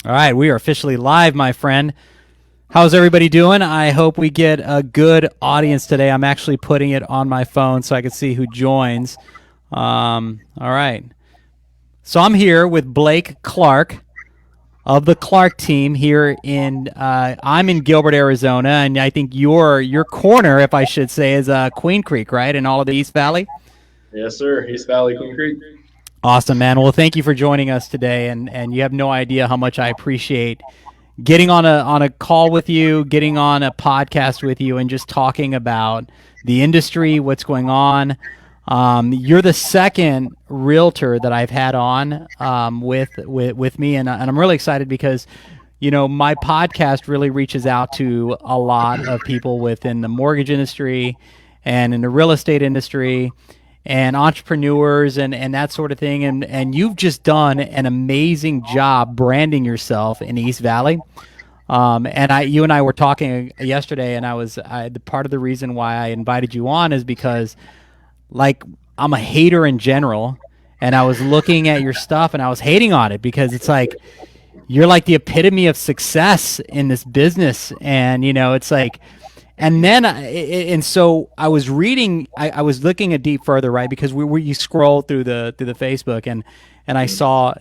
All right, we are officially live, my friend. How's everybody doing? I hope we get a good audience today. I'm actually putting it on my phone so I can see who joins. All right. So I'm here with Blake Clark of the Clark team here I'm in Gilbert, Arizona, and I think your corner, if I should say, is Queen Creek, right, in all of the East Valley. Yes, sir. East Valley, Queen Creek. Awesome, man. Well, thank you for joining us today, and you have no idea how much I appreciate getting on a call with you, getting on a podcast with you, and just talking about the industry, what's going on. You're the second realtor that I've had on with me, and I'm really excited because my podcast really reaches out to a lot of people within the mortgage industry and in the real estate industry and entrepreneurs and that sort of thing. And you've just done an amazing job branding yourself in East Valley. You and I were talking yesterday, and the part of the reason why I invited you on is because, like, I'm a hater in general, and I was looking at your stuff and I was hating on it because it's like you're like the epitome of success in this business, and it's like, and then and so I was reading, I was looking a deep further, right? Because you scroll through the Facebook, and I saw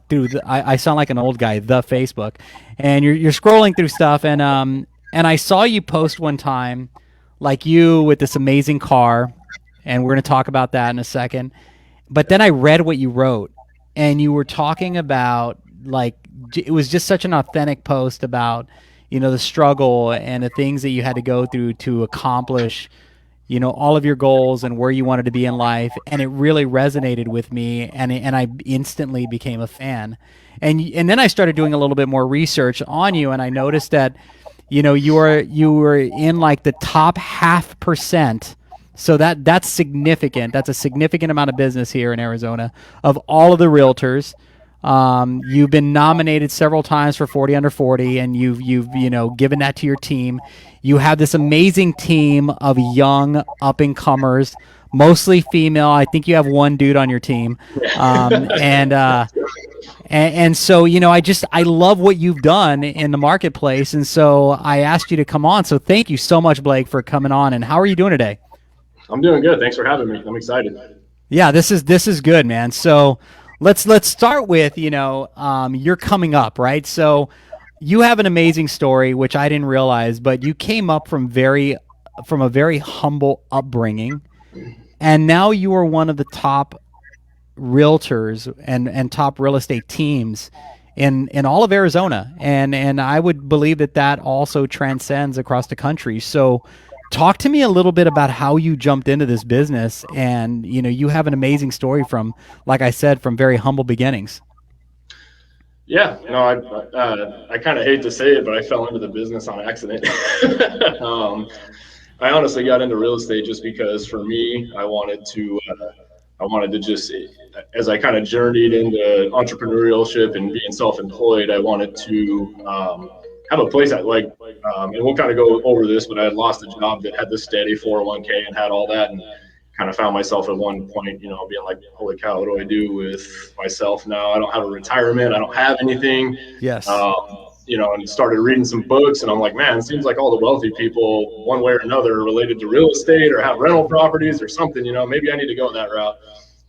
I sound like an old guy, the Facebook, and you're scrolling through stuff, and I saw you post one time, like you with this amazing car, and we're gonna talk about that in a second. But then I read what you wrote, and you were talking about, like, it was just such an authentic post about the struggle and the things that you had to go through to accomplish all of your goals and where you wanted to be in life, and it really resonated with me, and I instantly became a fan. And then I started doing a little bit more research on you, and I noticed that you were in like the top 0.5%. So that's significant. That's a significant amount of business here in Arizona of all of the realtors. You've been nominated several times for 40 under 40, and you've given that to your team. You have this amazing team of young up and comers, mostly female. I think you have one dude on your team, and so I love what you've done in the marketplace, and so I asked you to come on. So thank you so much, Blake, for coming on. And how are you doing today? I'm doing good. Thanks for having me. I'm excited. Yeah, this is good, man. So let's start with you're coming up, right? So you have an amazing story, which I didn't realize, but you came up from a very humble upbringing, and now you are one of the top realtors and top real estate teams in all of Arizona, and I would believe that also transcends across the country. So talk to me a little bit about how you jumped into this business, and you have an amazing story from, like I said, from very humble beginnings. Yeah, no, I kind of hate to say it, but I fell into the business on accident. um, I honestly got into real estate just because, for me, I wanted to just, as I kind of journeyed into entrepreneurship and being self-employed, I wanted to have a place I like. And we'll kind of go over this, but I had lost a job that had the steady 401k and had all that, and kind of found myself at one point, being like, holy cow, what do I do with myself now? I don't have a retirement. I don't have anything. Yes. And started reading some books, and I'm like, man, it seems like all the wealthy people, one way or another, are related to real estate or have rental properties or something. Maybe I need to go that route.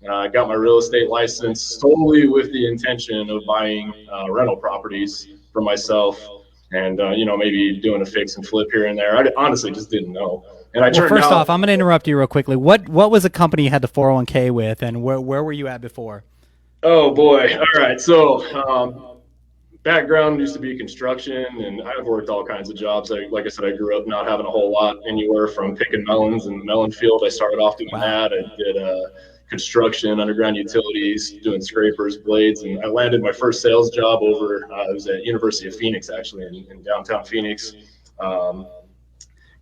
I got my real estate license solely with the intention of buying rental properties for myself, and maybe doing a fix and flip here and there. I honestly just didn't know. And I Well, turned first out, off, I'm going to interrupt you real quickly. What was the company you had the 401k with, and where were you at before? oh boy, all right. So background used to be construction, and I've worked all kinds of jobs. Like I said, I grew up not having a whole lot, anywhere from picking melons in the melon field. I started off doing Wow. that. I did construction, underground utilities, doing scrapers, blades, and I landed my first sales job over. It was at University of Phoenix, actually, in downtown Phoenix. Um,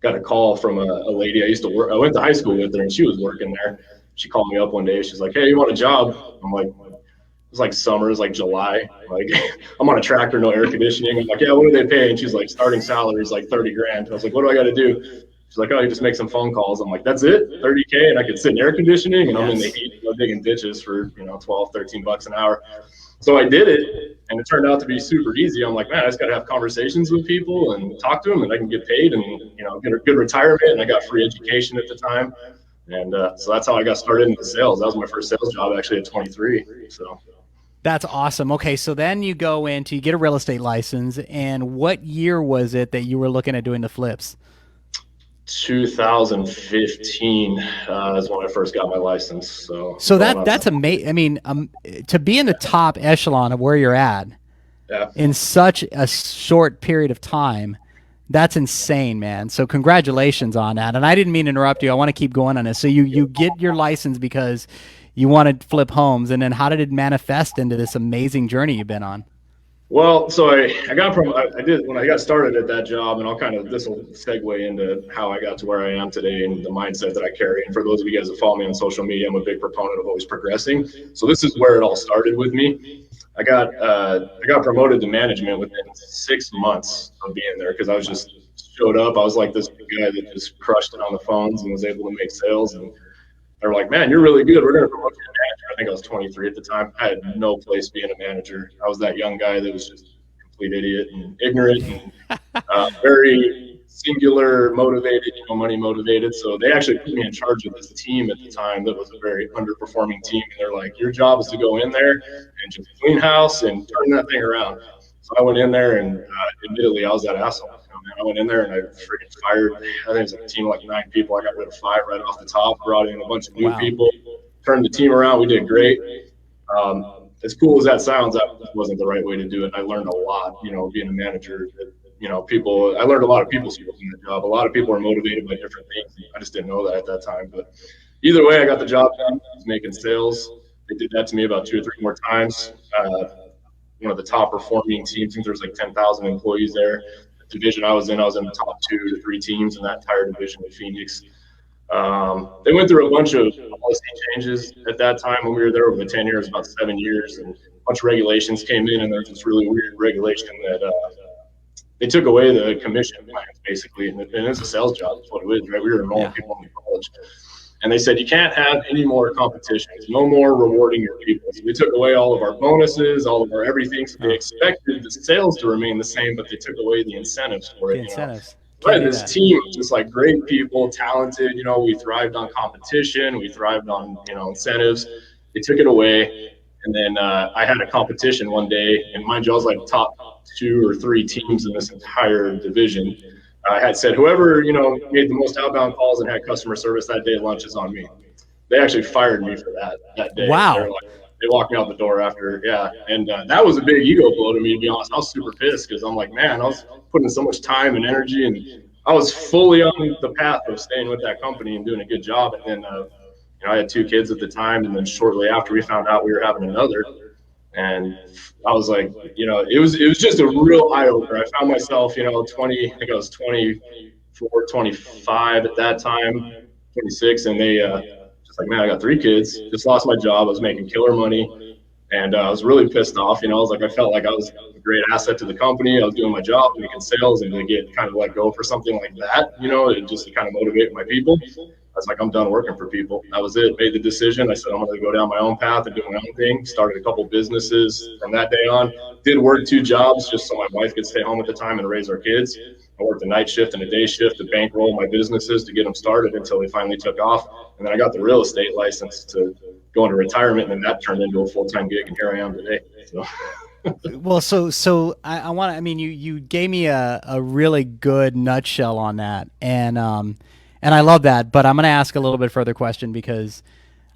Got a call from a lady I used to work. I went to high school with her, and she was working there. She called me up one day. She's like, "Hey, you want a job?" I'm like, it's like summer, it's like July. Like, I'm on a tractor, no air conditioning. I'm like, yeah, what do they pay? And she's like, starting salary is like 30 grand. I was like, what do I got to do? She's like, oh, you just make some phone calls. I'm like, that's it? 30K, and I could sit in air conditioning, and I'm in the Yes. heat, digging ditches for, 12, $13 an hour. So I did it, and it turned out to be super easy. I'm like, man, I just got to have conversations with people and talk to them, and I can get paid and get a good retirement. And I got free education at the time, and so that's how I got started into sales. That was my first sales job actually at 23. So That's awesome. Okay, so then you get a real estate license, and what year was it that you were looking at doing the flips? 2015 is when I first got my license. So So going on, that's amazing. I mean, to be in the top echelon of where you're at yeah. in such a short period of time, that's insane, man. So congratulations on that. And I didn't mean to interrupt you. I want to keep going on this. So you get your license because you want to flip homes, and then how did it manifest into this amazing journey you've been on? Well, so I got from I did when I got started at that job, and I'll kind of this will segue into how I got to where I am today and the mindset that I carry. And for those of you guys that follow me on social media, I'm a big proponent of always progressing. So this is where it all started with me. I got promoted to management within 6 months of being there because I was just showed up. I was like this guy that just crushed it on the phones and was able to make sales. And they're like, man, you're really good. We're going to promote you to manager. I think I was 23 at the time. I had no place being a manager. I was that young guy that was just a complete idiot and ignorant and very singular motivated, money motivated. So they actually put me in charge of this team at the time that was a very underperforming team. And they're like, your job is to go in there and just clean house and turn that thing around. So I went in there and admittedly, I was that asshole. I went in there and I freaking fired. I think it was a team of like 9 people. I got rid of 5 right off the top, brought in a bunch of new Wow. people, turned the team around. We did great. As cool as that sounds, that wasn't the right way to do it. I learned a lot, being a manager. People. I learned a lot of people skills in the job. A lot of people are motivated by different things. I just didn't know that at that time. But either way, I got the job done. I was making sales. They did that to me about 2 or 3 more times. One of the top performing teams. I think there's like 10,000 employees there. The division I was in the top 2 to 3 teams in that entire division of Phoenix. They went through a bunch of policy changes at that time when we were there over the 10 years, about 7 years, and a bunch of regulations came in, and there's this really weird regulation that they took away the commission plans basically, and it's a sales job. That's what it is, right? We were enrolling people in college. And they said, you can't have any more competitions, no more rewarding your people. So we took away all of our bonuses, all of our everything. So they expected the sales to remain the same, but they took away the incentives for it. The incentives. Right, this team, just like great people, talented, we thrived on competition. We thrived on, incentives. They took it away. And then I had a competition one day, and mind you, I was like top 2 or 3 teams in this entire division. I had said, whoever, made the most outbound calls and had customer service that day, lunch is on me. They actually fired me for that day. Wow. They walked me out the door after, yeah. And that was a big ego blow to me, to be honest. I was super pissed because I'm like, man, I was putting in so much time and energy, and I was fully on the path of staying with that company and doing a good job. And then, I had 2 kids at the time, and then shortly after we found out we were having another. And I was like, it was just a real eye opener. I found myself, 20, I think I was 24, 25 at that time, 26, and they just like, man, I got 3 kids, just lost my job, I was making killer money, and I was really pissed off. I was like, I felt like I was a great asset to the company. I was doing my job, making sales, and to get kind of let go for something like that, it just to kind of motivate my people. I was like, I'm done working for people. That was it. Made the decision. I said, I'm going to go down my own path and do my own thing. Started a couple businesses from that day on. Did work 2 jobs just so my wife could stay home at the time and raise our kids. I worked a night shift and a day shift to bankroll my businesses to get them started until they finally took off. And then I got the real estate license to go into retirement, and then that turned into a full-time gig, and here I am today. So. Well, I want to. I mean, you gave me a really good nutshell on that, and I love that. But I'm going to ask a little bit further question because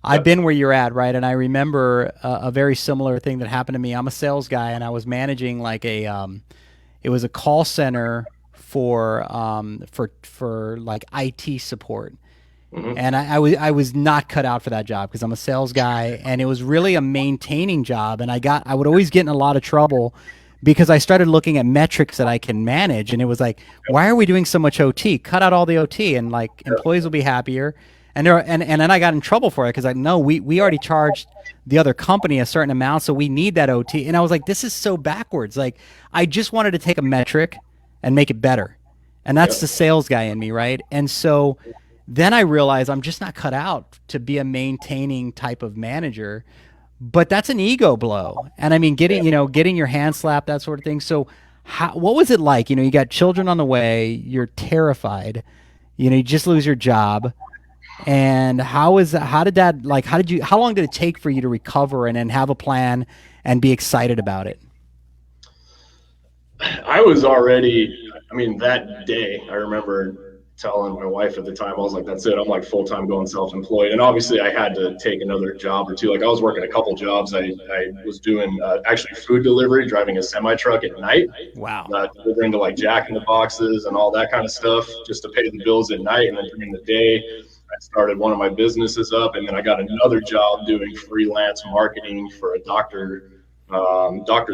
I've been where you're at, right? And I remember a very similar thing that happened to me. I'm a sales guy, and I was managing like it was a call center for like IT support. Mm-hmm. And I was not cut out for that job because I'm a sales guy, and it was really a maintaining job. And I would always get in a lot of trouble because I started looking at metrics that I can manage, and it was like, why are we doing so much OT? Cut out all the OT, and like employees will be happier. And then I got in trouble for it because we already charged the other company a certain amount, so we need that OT. And I was like, this is so backwards. Like, I just wanted to take a metric and make it better, and that's the sales guy in me, right? And so then I realized I'm just not cut out to be a maintaining type of manager. but that's an ego blow. And I mean, getting, getting your hand slapped, that sort of thing. So what was it like? You got children on the way, you're terrified, you just lose your job. And how did that, like, how long did it take for you to recover and then have a plan and be excited about it? I was already, I mean, that day, I remember telling my wife at the time, I was like, that's it. I'm like full time going self employed. And obviously, I had to take another job or two. Like, I was working a couple jobs. I was doing actually food delivery, driving a semi truck at night, Wow. delivering to like Jack in the Boxes and all that kind of stuff just to pay the bills at night. And then during the day, I started one of my businesses up. And then I got another job doing freelance marketing for a doctor's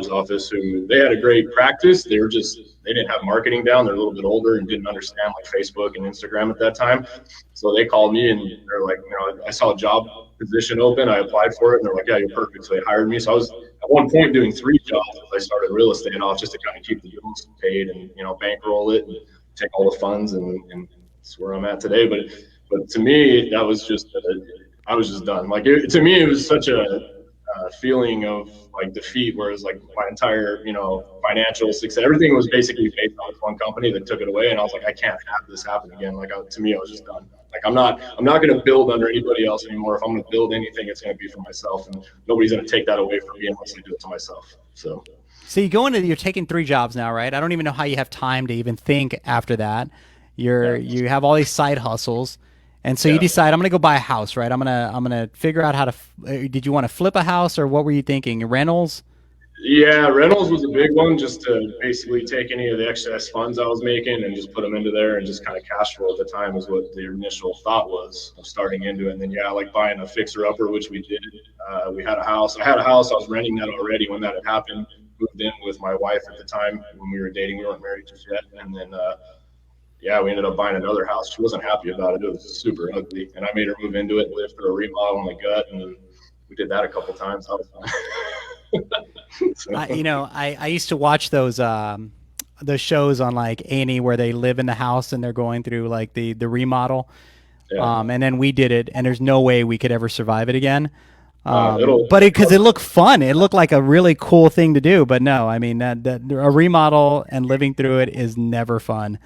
office who they had a great practice. They didn't have marketing down. They're a little bit older and didn't understand like Facebook and Instagram at that time. So they called me and they're like, I saw a job position open. I applied for it and they're like, yeah, you're perfect. So they hired me. So I was at one point doing 3 jobs as I started real estate off just to kind of keep the bills paid and, bankroll it and take all the funds and that's where I'm at today. But to me, that was just, I was just done. Like to me, it was such a feeling of like defeat, whereas like my entire financial success, everything was basically based on this one company that took it away, and I was like, I can't have this happen again. Like to me, I was just done. Like I'm not going to build under anybody else anymore. If I'm going to build anything, it's going to be for myself, and nobody's going to take that away from me unless I do it to myself. So you're taking 3 jobs now, right? I don't even know how you have time to even think after that. Yeah, You have all these side hustles. And so you yeah. decide I'm going to go buy a house, right? I'm going to figure out how to did you want to flip a house or what were you thinking? Rentals? Yeah, rentals was a big one, just to basically take any of the excess funds I was making and just put them into there and just kind of cash flow at the time was what the initial thought was of starting into it. And then, yeah, like buying a fixer upper, which we did. We had a house. I had a house. I was renting that already when that had happened. Moved in with my wife at the time when we were dating. We weren't married just yet. And then, yeah, we ended up buying another house. She wasn't happy about it. It was super ugly. And I made her move into it, live through a remodel on the gut. And we did that a couple times. That was fun. So, I used to watch those shows on like A&E where they live in the house and they're going through like the remodel. yeah. And then we did it and there's no way we could ever survive it again. It'll, But because it looked fun, it looked like a really cool thing to do. But no, I mean that a remodel and living through it is never fun.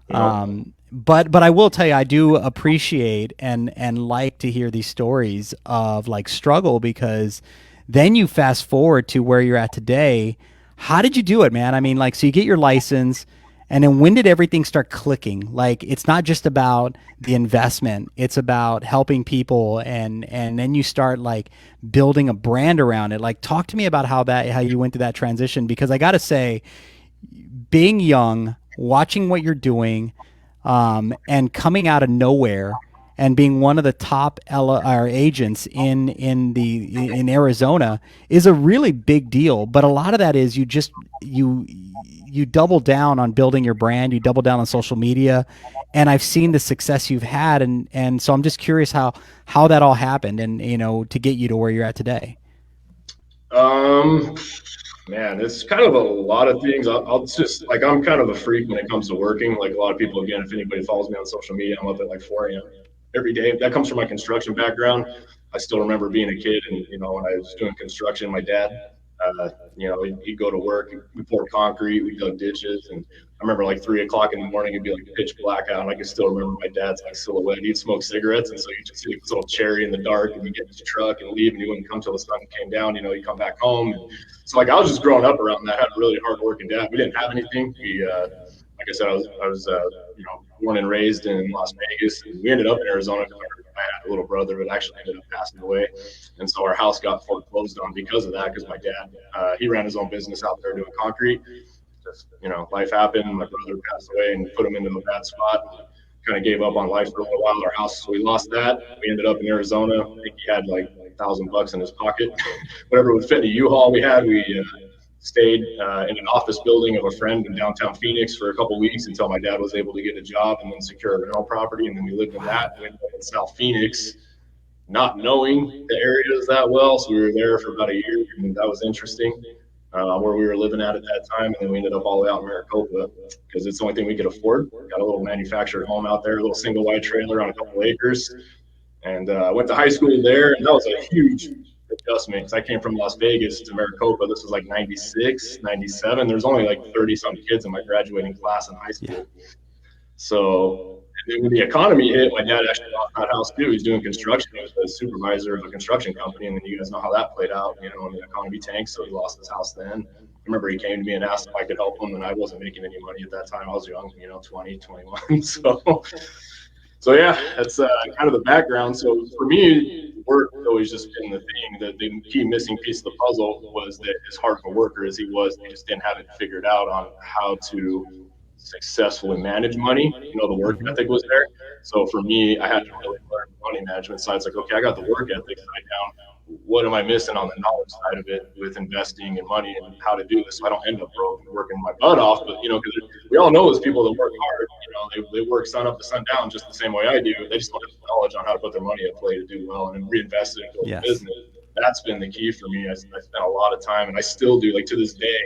But I will tell you, I do appreciate and like to hear these stories of like struggle because then you fast forward to where you're at today. How did you do it, man? I mean, like, so you get your license, and then when did everything start clicking? Like, it's not just about the investment; it's about helping people, and then you start like building a brand around it. Like, talk to me about how you went through that transition because I got to say, being young, watching what you're doing, and coming out of nowhere and being one of the top agents in Arizona is a really big deal. But a lot of that is you double down on building your brand, you double down on social media, and I've seen the success you've had, and so I'm just curious how that all happened, and to get you to where you're at today. um, Man, it's kind of a lot of things. I'll just like I'm kind of a freak when it comes to working. Like a lot of people, again, if anybody follows me on social media, I'm up at like 4 a.m. every day. That comes from my construction background. I still remember being a kid, and when I was doing construction, my dad, he'd go to work. We poured concrete, we dug ditches, and I remember like 3 o'clock in the morning, it'd be like pitch black out, and I can still remember my dad's like silhouette. He'd smoke cigarettes, and so you just see this little cherry in the dark, and you get in his truck and leave, and he wouldn't come till the sun came down. You come back home. And so like I was just growing up around that. I had a really hard working dad. We didn't have anything. Like I said, I was born and raised in Las Vegas, and we ended up in Arizona because I had a little brother that actually ended up passing away, and so our house got foreclosed on because of that. Because my dad, he ran his own business out there doing concrete. Just life happened. My brother passed away and put him into a bad spot. Kind of gave up on life for a little while. Our house, so we lost that. We ended up in Arizona. I think he had like $1,000 in his pocket, whatever would fit in a U-Haul we had. We stayed in an office building of a friend in downtown Phoenix for a couple of weeks until my dad was able to get a job and then secure a rental property. And then we lived in that. We ended up in South Phoenix, not knowing the areas that well. So we were there for about a year, and that was interesting. Where we were living at that time, and then we ended up all the way out in Maricopa because it's the only thing we could afford. Got a little manufactured home out there, a little single wide trailer on a couple acres, and went to high school there, and that was a huge adjustment because I came from Las Vegas to Maricopa. This was like 96, 97. There's only like 30 some kids in my graduating class in high Yeah. school. So and then when the economy hit, my dad actually lost that house too. He's doing construction. He was the supervisor of a construction company. And then you guys know how that played out, you know, when the economy tanked. So he lost his house then. I remember he came to me and asked if I could help him. And I wasn't making any money at that time. I was young, you know, 20, 21. So yeah, that's kind of the background. So for me, work has always just been the thing. The key missing piece of the puzzle was that as hard of a worker as he was, he just didn't have it figured out on how to successfully manage money. You know, the work Mm-hmm. ethic was there. So for me, I had to really learn the money management side. It's like, okay, I got the work ethic side down. What am I missing on the knowledge side of it with investing and money and how to do this so I don't end up broke and working my butt off? But, you know, because we all know those people that work hard, you know, they work sun up to sun down just the same way I do. They just don't have the knowledge on how to put their money at play to do well and reinvest it and build a Yes. business. That's been the key for me. I spent a lot of time, and I still do. Like to this day,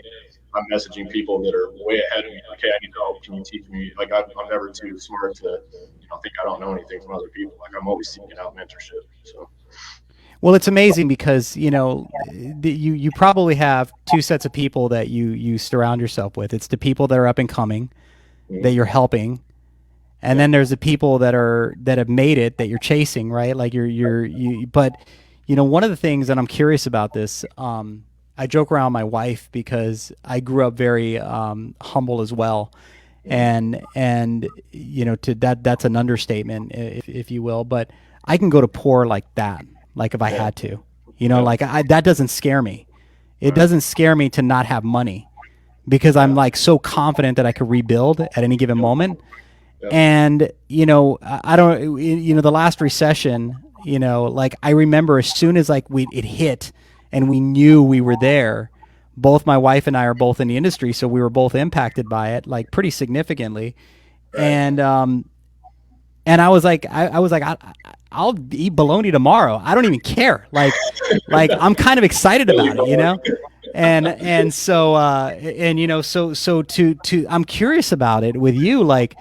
I'm messaging people that are way ahead of me. Like, hey, I need help. Can you teach me? Like, I'm never too smart to, you know, think I don't know anything from other people. Like, I'm always seeking out mentorship. So, Well, it's amazing because you probably have two sets of people that you surround yourself with. It's the people that are up and coming that you're helping, and yeah, then there's the people that have made it that you're chasing, right? Like you. But one of the things that I'm curious about this, I joke around with my wife because I grew up very humble as well, and to that's an understatement, if you will. But I can go to poor like that, like if I yeah, had to, yeah, like that doesn't scare me. It right, doesn't scare me to not have money because I'm yeah, like so confident that I could rebuild at any given yep, moment. yep, And I don't, the last recession, like I remember as soon as like it hit and we knew we were there. Both my wife and I are both in the industry, so we were both impacted by it, like pretty significantly. right. And and I was like, I'll eat bologna tomorrow. I don't even care. Like I'm kind of excited Really, about it, but like, and so to I'm curious about it with you. Like,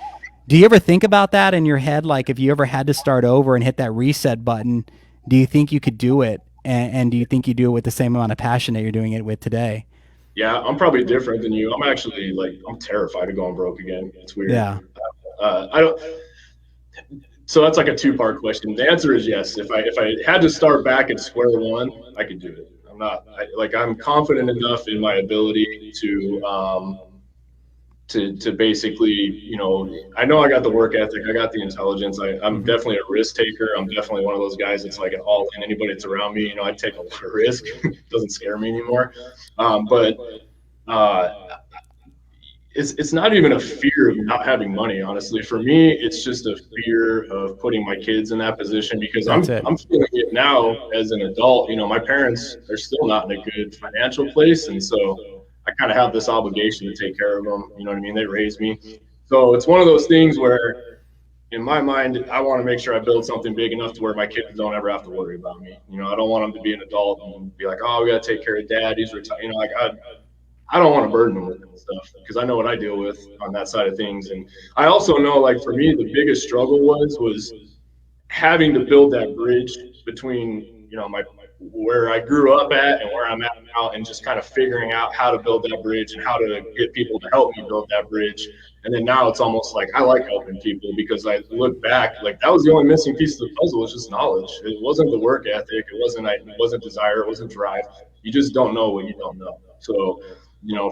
do you ever think about that in your head? Like, if you ever had to start over and hit that reset button, do you think you could do it? And do you think you do it with the same amount of passion that you're doing it with today? yeah, I'm probably different than you. I'm actually like, I'm terrified of going broke again. It's weird. Yeah, I don't. So that's like a two-part question. The answer is yes. If I had to start back at square one, I could do it. I'm confident enough in my ability to basically, you know, I know I got the work ethic, I got the intelligence. I'm hmm definitely a risk taker. I'm definitely one of those guys that's like an all in. Anybody that's around me, you know, I take a lot of risk. It doesn't scare me anymore. But uh, it's not even a fear of not having money. Honestly, for me, it's just a fear of putting my kids in that position because that's it. I'm feeling it now as an adult. You know, my parents are still not in a good financial place, and so I kind of have this obligation to take care of them. You know what I mean? They raised me, so it's one of those things where in my mind, I want to make sure I build something big enough to where my kids don't ever have to worry about me. You know, I don't want them to be an adult and be like, oh, we got to take care of dad. He's retired. You know, like I don't want to burden them with that stuff because I know what I deal with on that side of things. And I also know, like for me, the biggest struggle was having to build that bridge between my where I grew up at and where I'm at now, and just kind of figuring out how to build that bridge and how to get people to help me build that bridge. And then now it's almost like I like helping people because I look back, like that was the only missing piece of the puzzle was just knowledge. It wasn't the work ethic. It wasn't desire. It wasn't drive. You just don't know what you don't know. So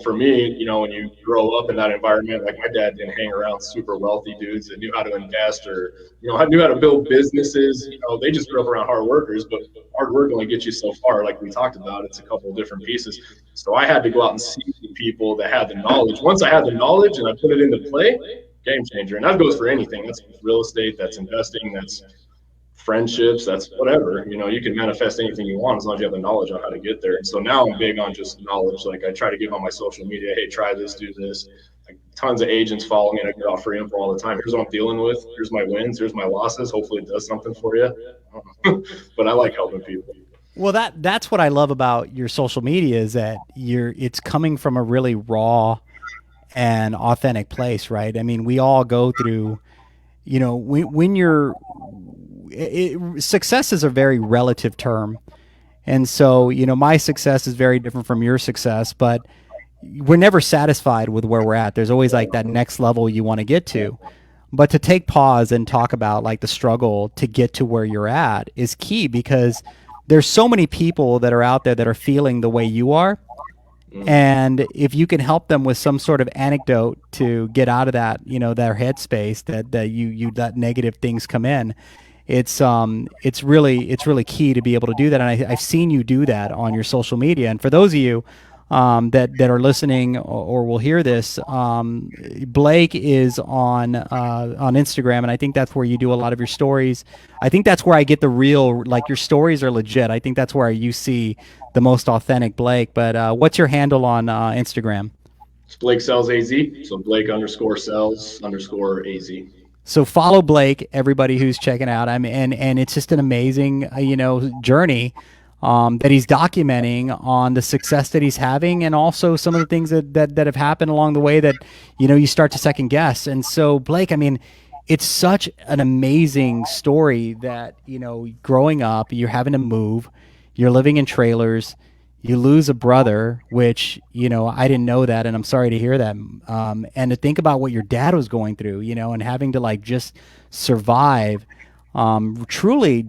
for me, when you grow up in that environment, like my dad didn't hang around super wealthy dudes that knew how to invest or, knew how to build businesses. They just grew up around hard workers, but hard work only gets you so far. Like we talked about, it's a couple of different pieces. So I had to go out and seek the people that had the knowledge. Once I had the knowledge and I put it into play, game changer. And that goes for anything. That's real estate, that's investing, that's friendships, that's whatever. You can manifest anything you want as long as you have the knowledge on how to get there. And so now I'm big on just knowledge. Like I try to give on my social media, hey, try this, do this. Like tons of agents follow me and I get off free info all the time. Here's what I'm dealing with. Here's my wins. Here's my losses. Hopefully it does something for you. But I like helping people. Well, that's what I love about your social media is that it's coming from a really raw and authentic place, right? I mean, we all go through, when success is a very relative term. And so, my success is very different from your success, but we're never satisfied with where we're at. There's always like that next level you want to get to. But to take pause and talk about like the struggle to get to where you're at is key, because there's so many people that are out there that are feeling the way you are. Mm. And if you can help them with some sort of anecdote to get out of that, their headspace that you let negative things come in, it's really key to be able to do that. And I've seen you do that on your social media. And for those of you that are listening or will hear this, Blake is on Instagram, and I think that's where you do a lot of your stories. I think that's where I get the real, like, your stories are legit. I think that's where you see the most authentic Blake. But what's your handle on Instagram? It's BlakeSellsAZ. So Blake_sells_AZ. So follow Blake, everybody who's checking out. I mean, and it's just an amazing, journey that he's documenting on the success that he's having, and also some of the things that have happened along the way that, you start to second guess. And so, Blake, I mean, it's such an amazing story that, growing up, you're having to move, you're living in trailers, you lose a brother, which, I didn't know that, and I'm sorry to hear that. And to think about what your dad was going through, and having to like just survive. Truly,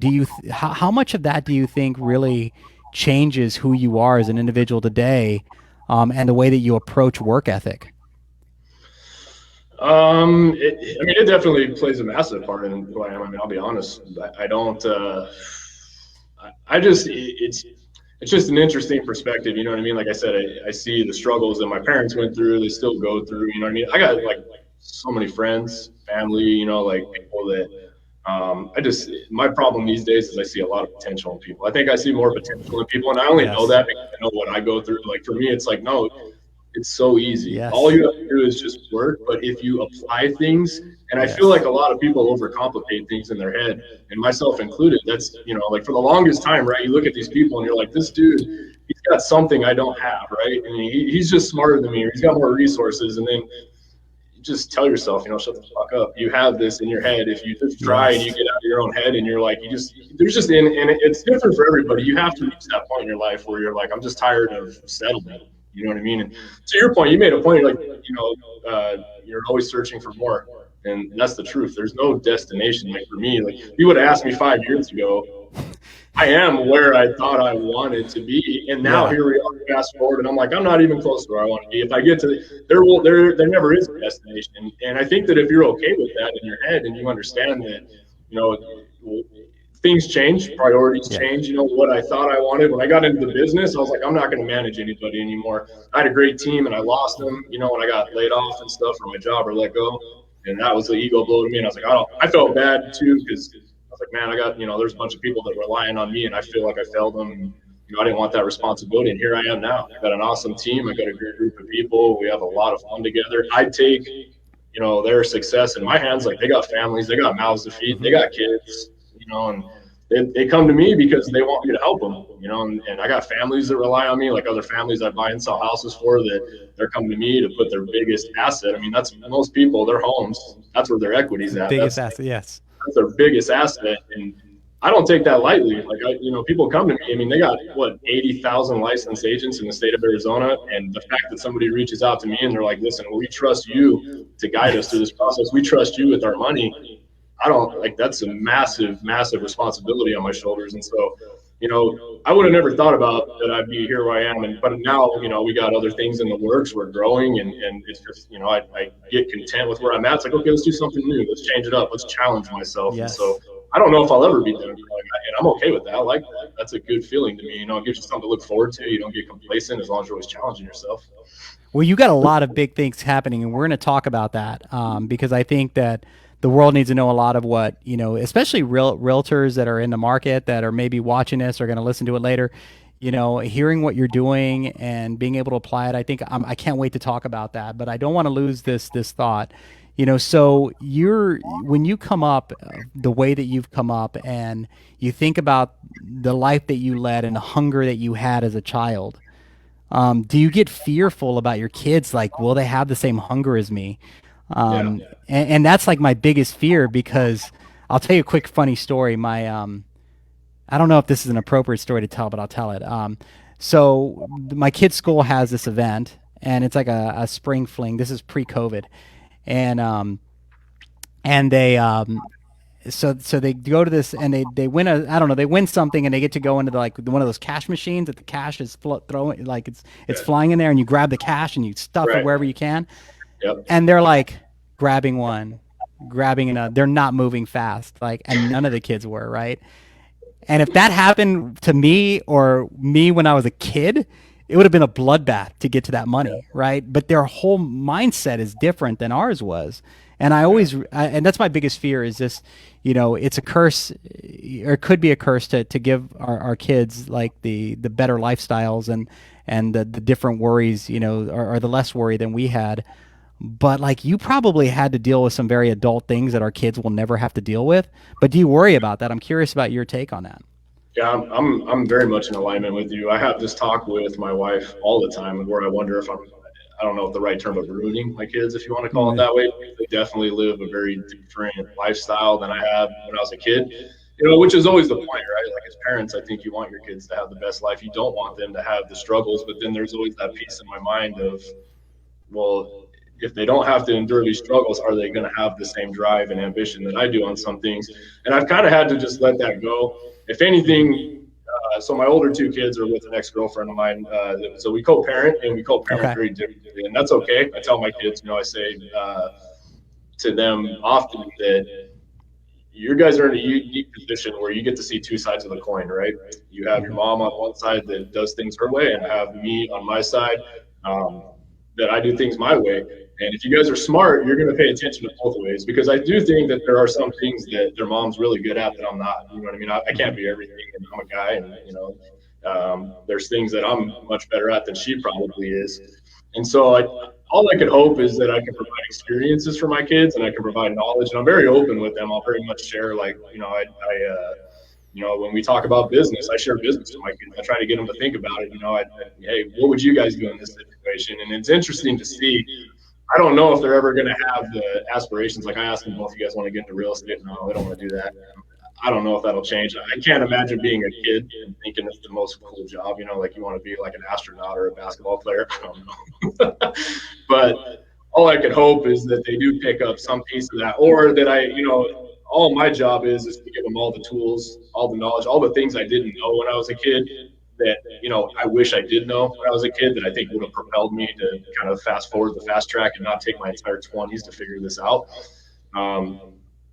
how much of that do you think really changes who you are as an individual today, and the way that you approach work ethic? I mean, it definitely plays a massive part in who I am. I mean, I'll be honest. I don't. I just it's just an interesting perspective. You know what I mean? Like I said, I see the struggles that my parents went through. They still go through. You know what I mean? I got like so many friends, family. Like people that. My problem these days is I see a lot of potential in people. I think I see more potential in people, and I only know Yes. that because I know what I go through. Like for me, it's like, no, it's so easy. All Yes. you have to do is just work. But if you apply things, and I feel Yes. like a lot of people overcomplicate things in their head, and myself included, that's, like for the longest time, right? You look at these people and you're like, this dude, he's got something I don't have, right? And he's just smarter than me, or he's got more resources. And then you just tell yourself, shut the fuck up. You have this in your head. If you just try and you Yes. get out of your own head and you're like, there's just, and it's different for everybody. You have to reach that point in your life where you're like, I'm just tired of settling. You know what I mean? And to your point, you made a point, like, you're always searching for more. And that's the truth. There's no destination. Like for me, like you would have asked me 5 years ago, I am where I thought I wanted to be, and now Yeah. here we are. Fast forward, and I'm like, I'm not even close to where I want to be. If I get to there never is a destination, and I think that if you're okay with that in your head, and you understand that, you know, things change, priorities Yeah. change. What I thought I wanted when I got into the business, I was like, I'm not going to manage anybody anymore. I had a great team, and I lost them. When I got laid off and stuff from my job or let go, and that was the ego blow to me. And I was like, I felt bad too because I was like, man, I got, there's a bunch of people that were relying on me, and I feel like I failed them. And, I didn't want that responsibility, and here I am now. I've got an awesome team. I got a great group of people. We have a lot of fun together. I take, their success in my hands. Like they got families, they got mouths to feed, they got kids, and they come to me because they want me to help them, and I got families that rely on me, like other families I buy and sell houses for, that they're coming to me to put their biggest asset. I mean, that's most people, their homes, that's where their equity's at. Biggest asset. Yes. That's their biggest asset. And I don't take that lightly. Like, people come to me. I mean, they got 80,000 licensed agents in the state of Arizona. And the fact that somebody reaches out to me and they're like, listen, we trust you to guide us through this process. We trust you with our money. I don't like, that's a massive, massive responsibility on my shoulders. And so, I would have never thought about that I'd be here where I am. But now, we got other things in the works. We're growing, and it's just, I get content with where I'm at. It's like, okay, let's do something new. Let's change it up. Let's challenge myself. And Yes. so I don't know if I'll ever be done. And I'm okay with that. I like that. That's a good feeling to me. It gives you something to look forward to. You don't get complacent as long as you're always challenging yourself. Well, you got a lot of big things happening, and we're going to talk about that, because I think that the world needs to know a lot of what, especially realtors that are in the market that are maybe watching this or going to listen to it later. Hearing what you're doing and being able to apply it. I think I can't wait to talk about that. But I don't want to lose this thought. So when you come up the way that you've come up, and you think about the life that you led and the hunger that you had as a child. Do you get fearful about your kids? Like, will they have the same hunger as me? Yeah. And that's like my biggest fear, because I'll tell you a quick funny story. I don't know if this is an appropriate story to tell, but I'll tell it. So my kid's school has this event, and it's like a spring fling. This is pre-COVID, and they so they go to this and they win a, I don't know, they win something, and they get to go into like one of those cash machines that the cash is throwing, like it's Yeah. flying in there, and you grab the cash and you stuff it Right. wherever you can, Yep. and they're like grabbing one, grabbing another. They're not moving fast, like, and none of the kids were, right. And if that happened to me or me when I was a kid, it would have been a bloodbath to get to that Yeah. money, right? But their whole mindset is different than ours was. And Yeah. and that's my biggest fear is this, it's a curse, or it could be a curse to give our kids like the better lifestyles and the different worries, or the less worry than we had. But like you probably had to deal with some very adult things that our kids will never have to deal with. But do you worry about that? I'm curious about your take on that. Yeah, I'm very much in alignment with you. I have this talk with my wife all the time, where I wonder if I don't know if the right term of ruining my kids, if you want to call it Mm. that way. They definitely live a very different lifestyle than I had when I was a kid. Which is always the point, right? Like as parents, I think you want your kids to have the best life. You don't want them to have the struggles, but then there's always that piece in my mind of, well, if they don't have to endure these struggles, are they going to have the same drive and ambition that I do on some things? And I've kind of had to just let that go. If Mhm. anything, so my older two kids are with an ex-girlfriend of mine. So we co-parent, and we co-parent Okay. very differently, and that's okay. I tell my kids, I say to them often that you guys are in a unique position where you get to see two sides of the coin, right? You have your Mhm. mom on one side that does things her way, and I have me on my side, um, that I do things my way. And if you guys are smart, you're going to pay attention to both ways, because I do think that there are some things that their mom's really good at that I'm not. You know what I mean? I can't Mhm. be everything, and I'm a guy, and there's things that I'm much better at than she probably is. And so all I could hope is that I can provide experiences for my kids, and I can provide knowledge. And I'm very open with them. I'll very much share, like, when we talk about business, I share business with my kids. I try to get them to think about it. Hey, what would you guys do in this situation? And it's interesting to see. I don't know if they're ever going to have the aspirations. Like I asked them, well, if you guys want to get into real estate, no, they don't want to do that. I don't know if that'll change. I can't imagine being a kid and thinking it's the most cool job, like you want to be like an astronaut or a basketball player. I don't know. But all I could hope is that they do pick up some piece of that, or that all my job is to give them all the tools, all the knowledge, all the things I didn't know when I was a kid that, I wish I did know when I was a kid, that I think would have propelled me to kind of fast forward the fast track and not take my entire 20s to figure this out. Um,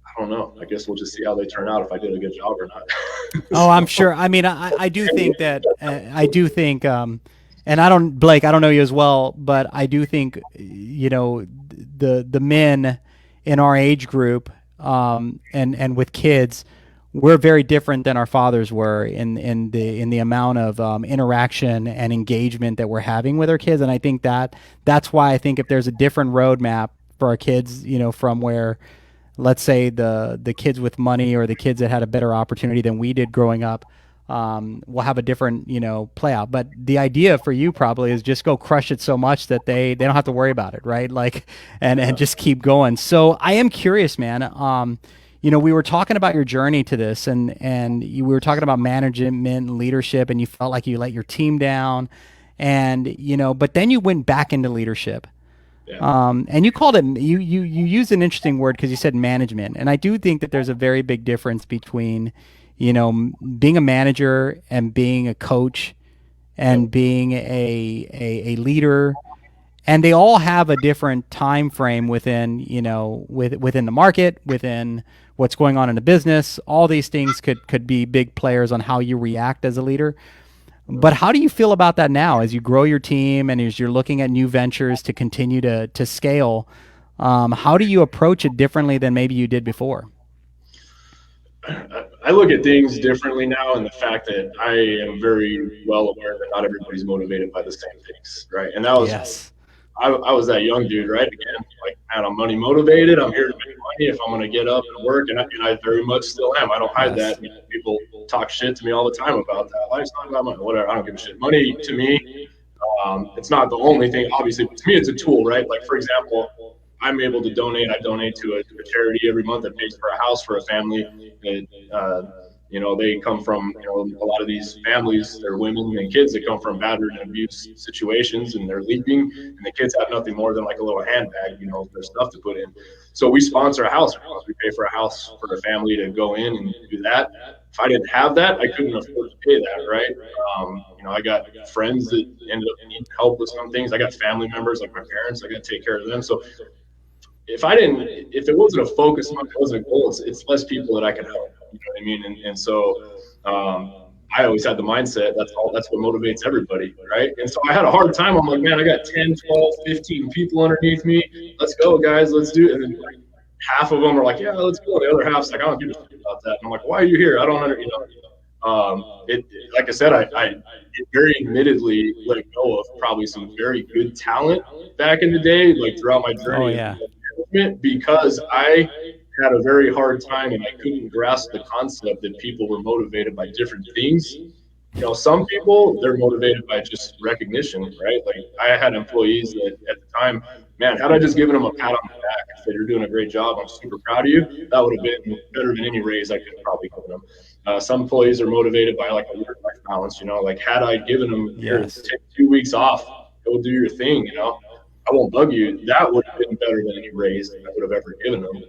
I don't know. I guess we'll just see how they turn out, if I did a good job or not. Oh, I'm So, sure. I mean, I do think that I do think, and I don't, Blake, I don't know you as well, but I do think, the men in our age group, and with kids, we're very different than our fathers were in the amount of interaction and engagement that we're having with our kids, and I think that's why I think if there's a different roadmap for our kids, from where, let's say, the kids with money or the kids that had a better opportunity than we did growing up, will have a different, play out. But the idea for you probably is just go crush it so much that they don't have to worry about it, right? Like, and yeah. just keep going. So I am curious, man. We were talking about your journey to this, we were talking about management and leadership, and you felt like you let your team down, and but then you went back into leadership. Yeah. And you called it, you used an interesting word because you said management, and I do think that there's a very big difference between, being a manager and being a coach Yep. and being a leader, and they all have a different time frame within, within the market, within what's going on in the business. All these things could be big players on how you react as a leader. But how do you feel about that now as you grow your team and as you're looking at new ventures to continue to scale? How do you approach it differently than maybe you did before? I look at things differently now, and the fact that I am very well aware that not everybody's motivated by the same things, right? And that was, Yes. I was that young dude, right? Again, like, man, I'm money motivated. I'm here to make money. If I'm going to get up and work, and I very much still am. I don't hide Yes. that. People talk shit to me all the time about that. Life's not about money. Whatever. I don't give a shit. Money to me, it's not the only thing, obviously, but to me, it's a tool, right? Like, for example, I'm able to donate. I donate to a charity every month that pays for a house for a family that They come from, a lot of these families, they're women and kids that come from battered and abused situations, and they're leaving, and the kids have nothing more than like a little handbag, their stuff to put in. So we sponsor a house. We pay for a house for a family to go in and do that. If I didn't have that, I couldn't afford to pay that, right? I got friends that ended up needing help with some things. I got family members like my parents. I got to take care of them. So if it wasn't a focus, if it wasn't a goal, it's less people that I can help. You know what I mean? And so I always had the mindset that's what motivates everybody, right? And so I had a hard time. I'm like, man, I got 10, 12, 15 people underneath me. Let's go, guys. Let's do it. And then like, half of them are like, yeah, let's go. The other half's like, I don't give a shit about that. And I'm like, why are you here? I don't understand. Like I said, I very admittedly let go of probably some very good talent back in the day, like throughout my journey. Oh, yeah. Because I had a very hard time and I couldn't grasp the concept that people were motivated by different things. Some people, they're motivated by just recognition, right? Like I had employees that at the time, man, had I just given them a pat on the back and said, you're doing a great job, I'm super proud of you, that would have been better than any raise I could probably give them. Some employees are motivated by like a work-life balance, like had I given them, Yes. take 2 weeks off, go do your thing, I won't bug you. That would have been better than any raise I would have ever given them.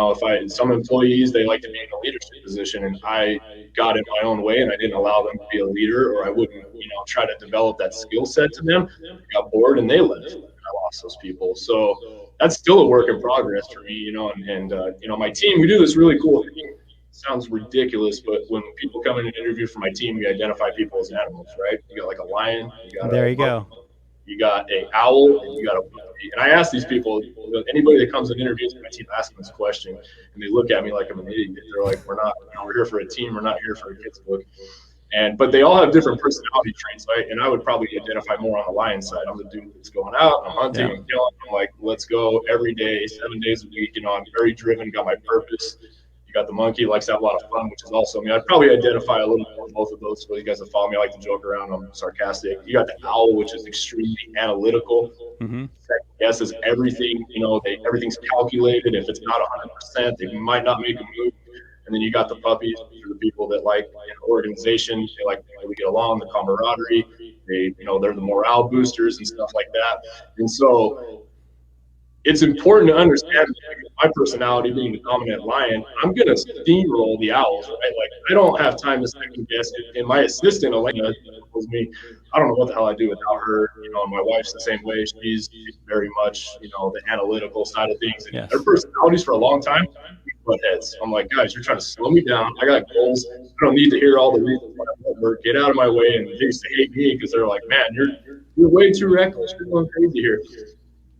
If some employees, they like to be in a leadership position, and I got in my own way and I didn't allow them to be a leader, or I wouldn't, try to develop that skill set to them. They got bored and they left. And I lost those people. So that's still a work in progress for me, and my team, we do this really cool thing. It sounds ridiculous, but when people come in and interview for my team, we identify people as animals, right? You got like a lion, There you go. you got a owl, and you got a puppy. And I ask these people, anybody that comes and interviews my team, ask them this question, and they look at me like I'm an idiot. They're like, we're here for a team, we're not here for a kid's book. But they all have different personality traits, right? And I would probably identify more on the lion side. I'm the dude that's going out, I'm hunting and killing. I'm like, let's go every day, 7 days a week. I'm very driven, got my purpose. You got the monkey, likes to have a lot of fun, which is also me. I'd probably identify a little more both of those. For you guys that follow me, I like to joke around. I'm sarcastic. You got the owl, which is extremely analytical. Mm-hmm. Guesses everything. Everything's calculated. If it's not 100%, they might not make a move. And then you got the puppies, which are the people that like organization. They like we get along, the camaraderie. They're the morale boosters and stuff like that. And so it's important to understand my personality being the dominant lion, I'm going to steamroll the owls, right? Like, I don't have time to second guess it. And my assistant, Elena, tells me, I don't know what the hell I do without her. And my wife's the same way. She's very much, the analytical side of things. And Yes. Their personalities for a long time, butt heads. I'm like, guys, you're trying to slow me down. I got goals. I don't need to hear all the reasons why I won't work. Get out of my way. And they used to hate me because they're like, man, you're way too reckless. You're going crazy here.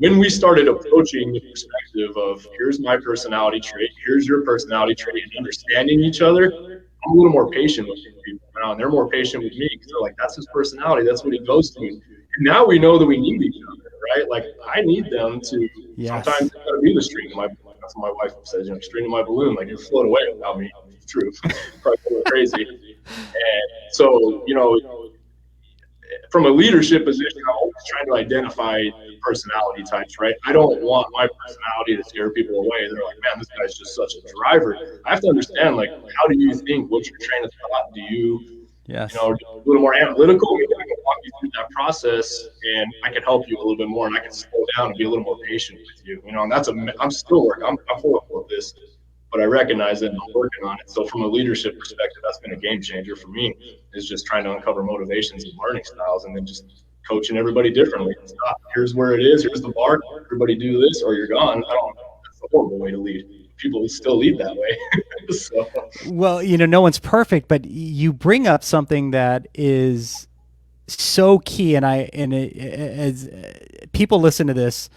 When we started approaching the perspective of here's my personality trait, here's your personality trait, and understanding each other, I'm a little more patient with people now, and they're more patient with me because they're like, that's his personality, that's what he goes to. And now we know that we need each other, right? Like I need them to sometimes gotta be the string of my, that's what my wife says, string of my balloon, like you float away without me. It's true. Probably a little crazy. And so, from a leadership position, I'm always trying to identify personality types, right? I don't want my personality to scare people away. They're like, man, this guy's just such a driver. I have to understand, like, how do you think? What's your train of thought? Do you, Yes. a little more analytical? Maybe I can walk you through that process and I can help you a little bit more and I can slow down and be a little more patient with you. And I'm still working. I'm full of this. But I recognize it and I'm working on it. So from a leadership perspective, that's been a game changer for me, is just trying to uncover motivations and learning styles and then just coaching everybody differently. It's not, here's where it is, here's the bar, everybody do this or you're gone. That's a horrible way to lead. People still lead that way. So. Well, no one's perfect, but you bring up something that is so key. As people listen to this,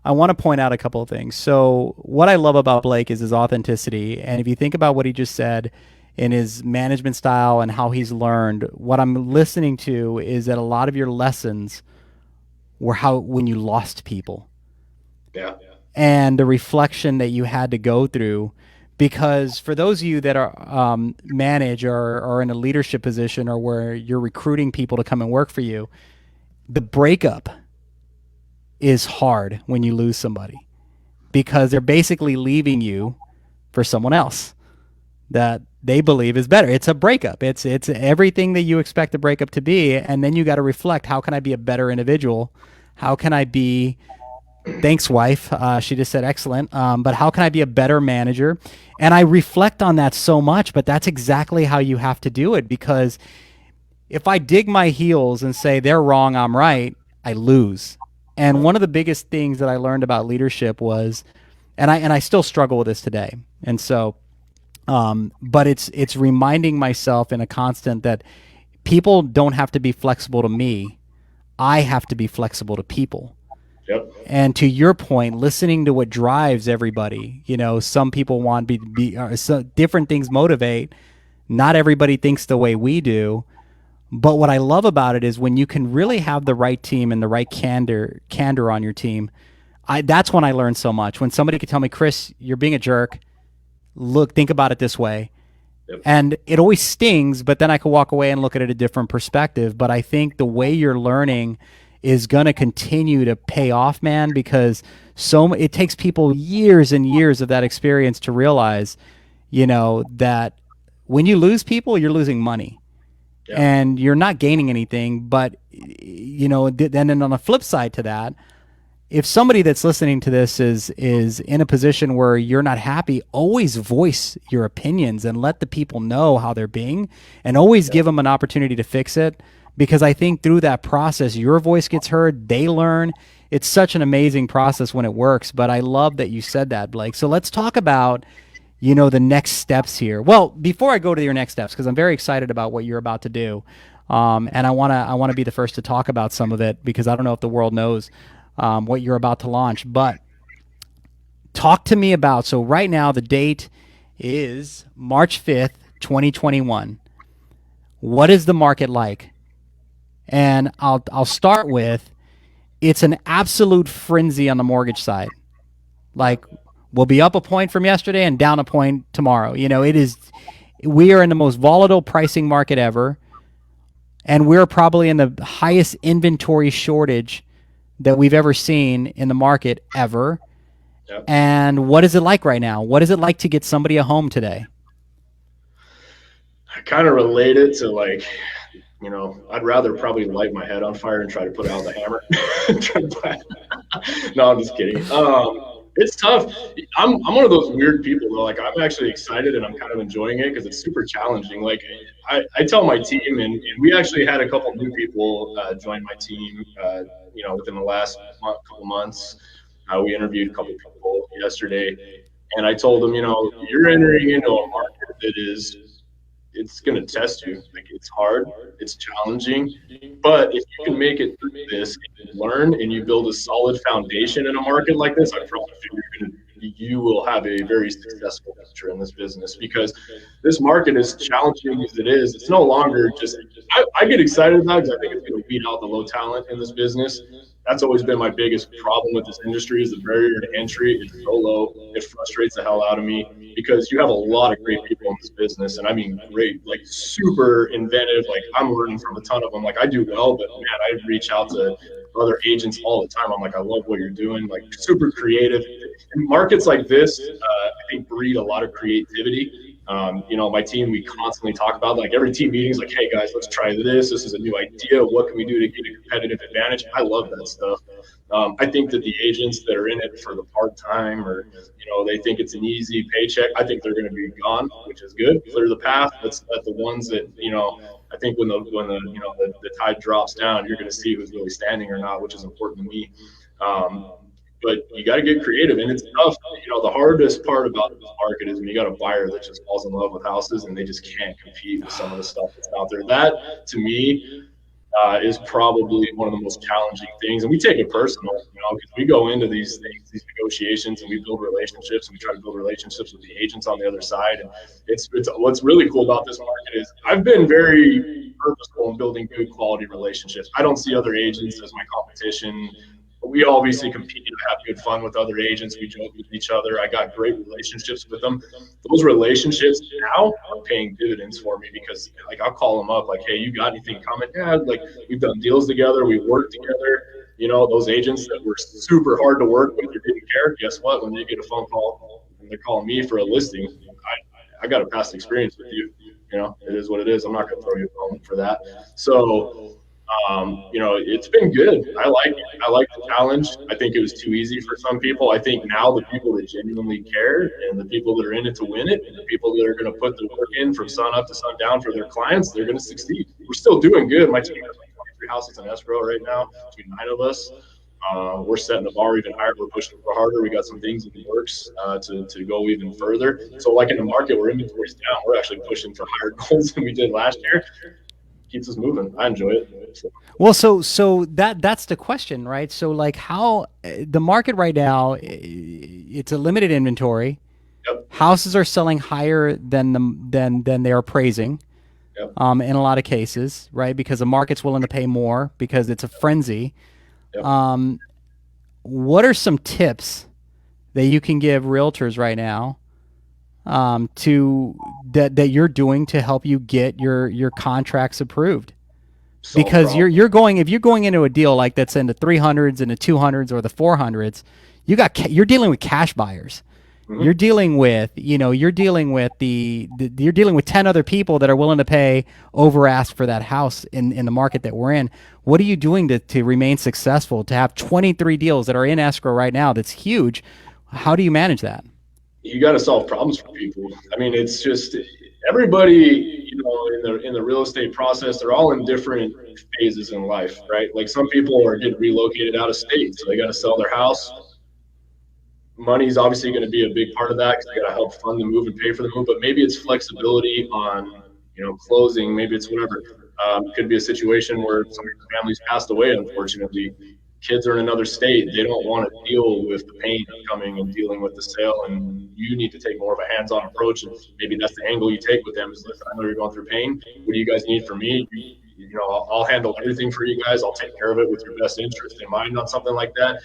I want to point out a couple of things. So what I love about Blake is his authenticity. And if you think about what he just said in his management style and how he's learned, what I'm listening to is that a lot of your lessons were when you lost people. Yeah. And the reflection that you had to go through. Because for those of you that are manage or are in a leadership position or where you're recruiting people to come and work for you, the breakup is hard when you lose somebody because they're basically leaving you for someone else that they believe is better. It's a breakup. It's everything that you expect a breakup to be, and then you got to reflect: how can I be a better individual? How can I be? Thanks, wife. She just said excellent. But how can I be a better manager? And I reflect on that so much. But that's exactly how you have to do it, because if I dig my heels and say they're wrong, I'm right, I lose. And one of the biggest things that I learned about leadership was, and I still struggle with this today. And so, but it's reminding myself in a constant that people don't have to be flexible to me. I have to be flexible to people. Yep. And to your point, listening to what drives everybody. Some people want so different things motivate. Not everybody thinks the way we do. But what I love about it is when you can really have the right team and the right candor on your team. That's when I learn so much. When somebody could tell me, Chris, you're being a jerk. Look, think about it this way. Yep. And it always stings, but then I could walk away and look at it a different perspective. But I think the way you're learning is going to continue to pay off, man, because it takes people years and years of that experience to realize, that when you lose people, you're losing money. Yeah. And you're not gaining anything. But then on the flip side to that, if somebody that's listening to this is in a position where you're not happy, always voice your opinions and let the people know how they're being, and always give them an opportunity to fix it. Because I think through that process, your voice gets heard, they learn. It's such an amazing process when it works. But I love that you said that, Blake. So let's talk about the next steps here. Well, before I go to your next steps, because I'm very excited about what you're about to do, and I wanna be the first to talk about some of it, because I don't know if the world knows what you're about to launch. But talk to me about, so right now the date is March 5th, 2021. What is the market like? And I'll start with, it's an absolute frenzy on the mortgage side. Like, we'll be up a point from yesterday and down a point tomorrow. We are in the most volatile pricing market ever, and we're probably in the highest inventory shortage that we've ever seen in the market ever. Yep. And what is it like right now? What is it like to get somebody a home today? I kind of relate it to I'd rather probably light my head on fire and try to put out the hammer. No, I'm just kidding. It's tough. I'm one of those weird people though. Like, I'm actually excited and I'm kind of enjoying it because it's super challenging. Like, I tell my team, and we actually had a couple new people join my team. Within the last couple months, we interviewed a couple people yesterday, and I told them, you're entering into a market that it's going to test you. Like, it's hard, it's challenging, but if you can make it through this and learn and you build a solid foundation in a market like this, I promise you will have a very successful future in this business, because this market, is challenging as it is, it's no longer just, I get excited about it because I think it's going to weed out the low talent in this business. That's always been my biggest problem with this industry, is the barrier to entry is so low. It frustrates the hell out of me, because you have a lot of great people in this business, and I mean great, like super inventive. Like, I'm learning from a ton of them. Like, I do well, but man, I reach out to other agents all the time. I'm like, I love what you're doing. Like, super creative. And markets like this, I think, breed a lot of creativity. My team, we constantly talk about, like, every team meeting is like, hey guys, let's try this. This is a new idea. What can we do to get a competitive advantage? I love that stuff. I think that the agents that are in it for the part-time, or, they think it's an easy paycheck, I think they're going to be gone, which is good. Clear the path. Let's let the ones that, I think when the tide drops down, you're going to see who's really standing or not, which is important to me. But you got to get creative, and it's tough. The hardest part about this market is when you got a buyer that just falls in love with houses and they just can't compete with some of the stuff that's out there. That, to me, is probably one of the most challenging things. And we take it personal, because we go into these things, these negotiations, and we build relationships, and we try to build relationships with the agents on the other side. And it's what's really cool about this market is I've been very purposeful in building good quality relationships. I don't see other agents as my competition. We obviously compete to have good fun with other agents. We joke with each other. I got great relationships with them. Those relationships now are paying dividends for me, because, like, I'll call them up like, hey, you got anything coming? Yeah, like, we've done deals together. We worked together. Those agents that were super hard to work with or didn't care, guess what? When they get a phone call and they're calling me for a listing, I got a past experience with you. You know, it is what it is. I'm not going to throw you a bone for that. So, you know, it's been good. I like it. I like the challenge. I think it was too easy for some people. I think now the people that genuinely care and the people that are in it to win it and the people that are going to put the work in from sun up to sundown for their clients, they're going to succeed. We're still doing good. My team has like 23 houses in escrow right now, between 9 of us. We're setting the bar even higher. We're pushing for harder. We got some things in the works to go even further. So, like in the market where inventory's down, we're actually pushing for higher goals than we did last year. Keeps us moving. I enjoy it. So. Well, so that's the question, right? So like how the market right now, it's a limited inventory. Yep. Houses are selling higher than they are appraising. Yep. In a lot of cases, right? Because the market's willing to pay more because it's a frenzy. Yep. What are some tips that you can give realtors right now to that you're doing to help you get your contracts approved? Because you're going if you're going into a deal like that's in the 300s and the 200s or the 400s, you're dealing with cash buyers. Mm-hmm. You're dealing with you're dealing with 10 other people that are willing to pay over ask for that house in the market that we're in. What are you doing to remain successful, to have 23 deals that are in escrow right now? That's huge. How do you manage that? You got to solve problems for people. I mean, it's just everybody, you know, in the real estate process, they're all in different phases in life, right? Like some people are getting relocated out of state, so they got to sell their house. Money's obviously going to be a big part of that because they got to help fund the move and pay for the move. But maybe it's flexibility on, you know, closing. Maybe it's whatever. It could be a situation where somebody's family's passed away, unfortunately. Kids are in another state. They don't want to deal with the pain of coming and dealing with the sale, and you need to take more of a hands-on approach. And maybe that's the angle you take with them is, listen, I know you're going through pain. What do you guys need from me? You know, I'll handle everything for you guys. I'll take care of it with your best interest in mind on something like that.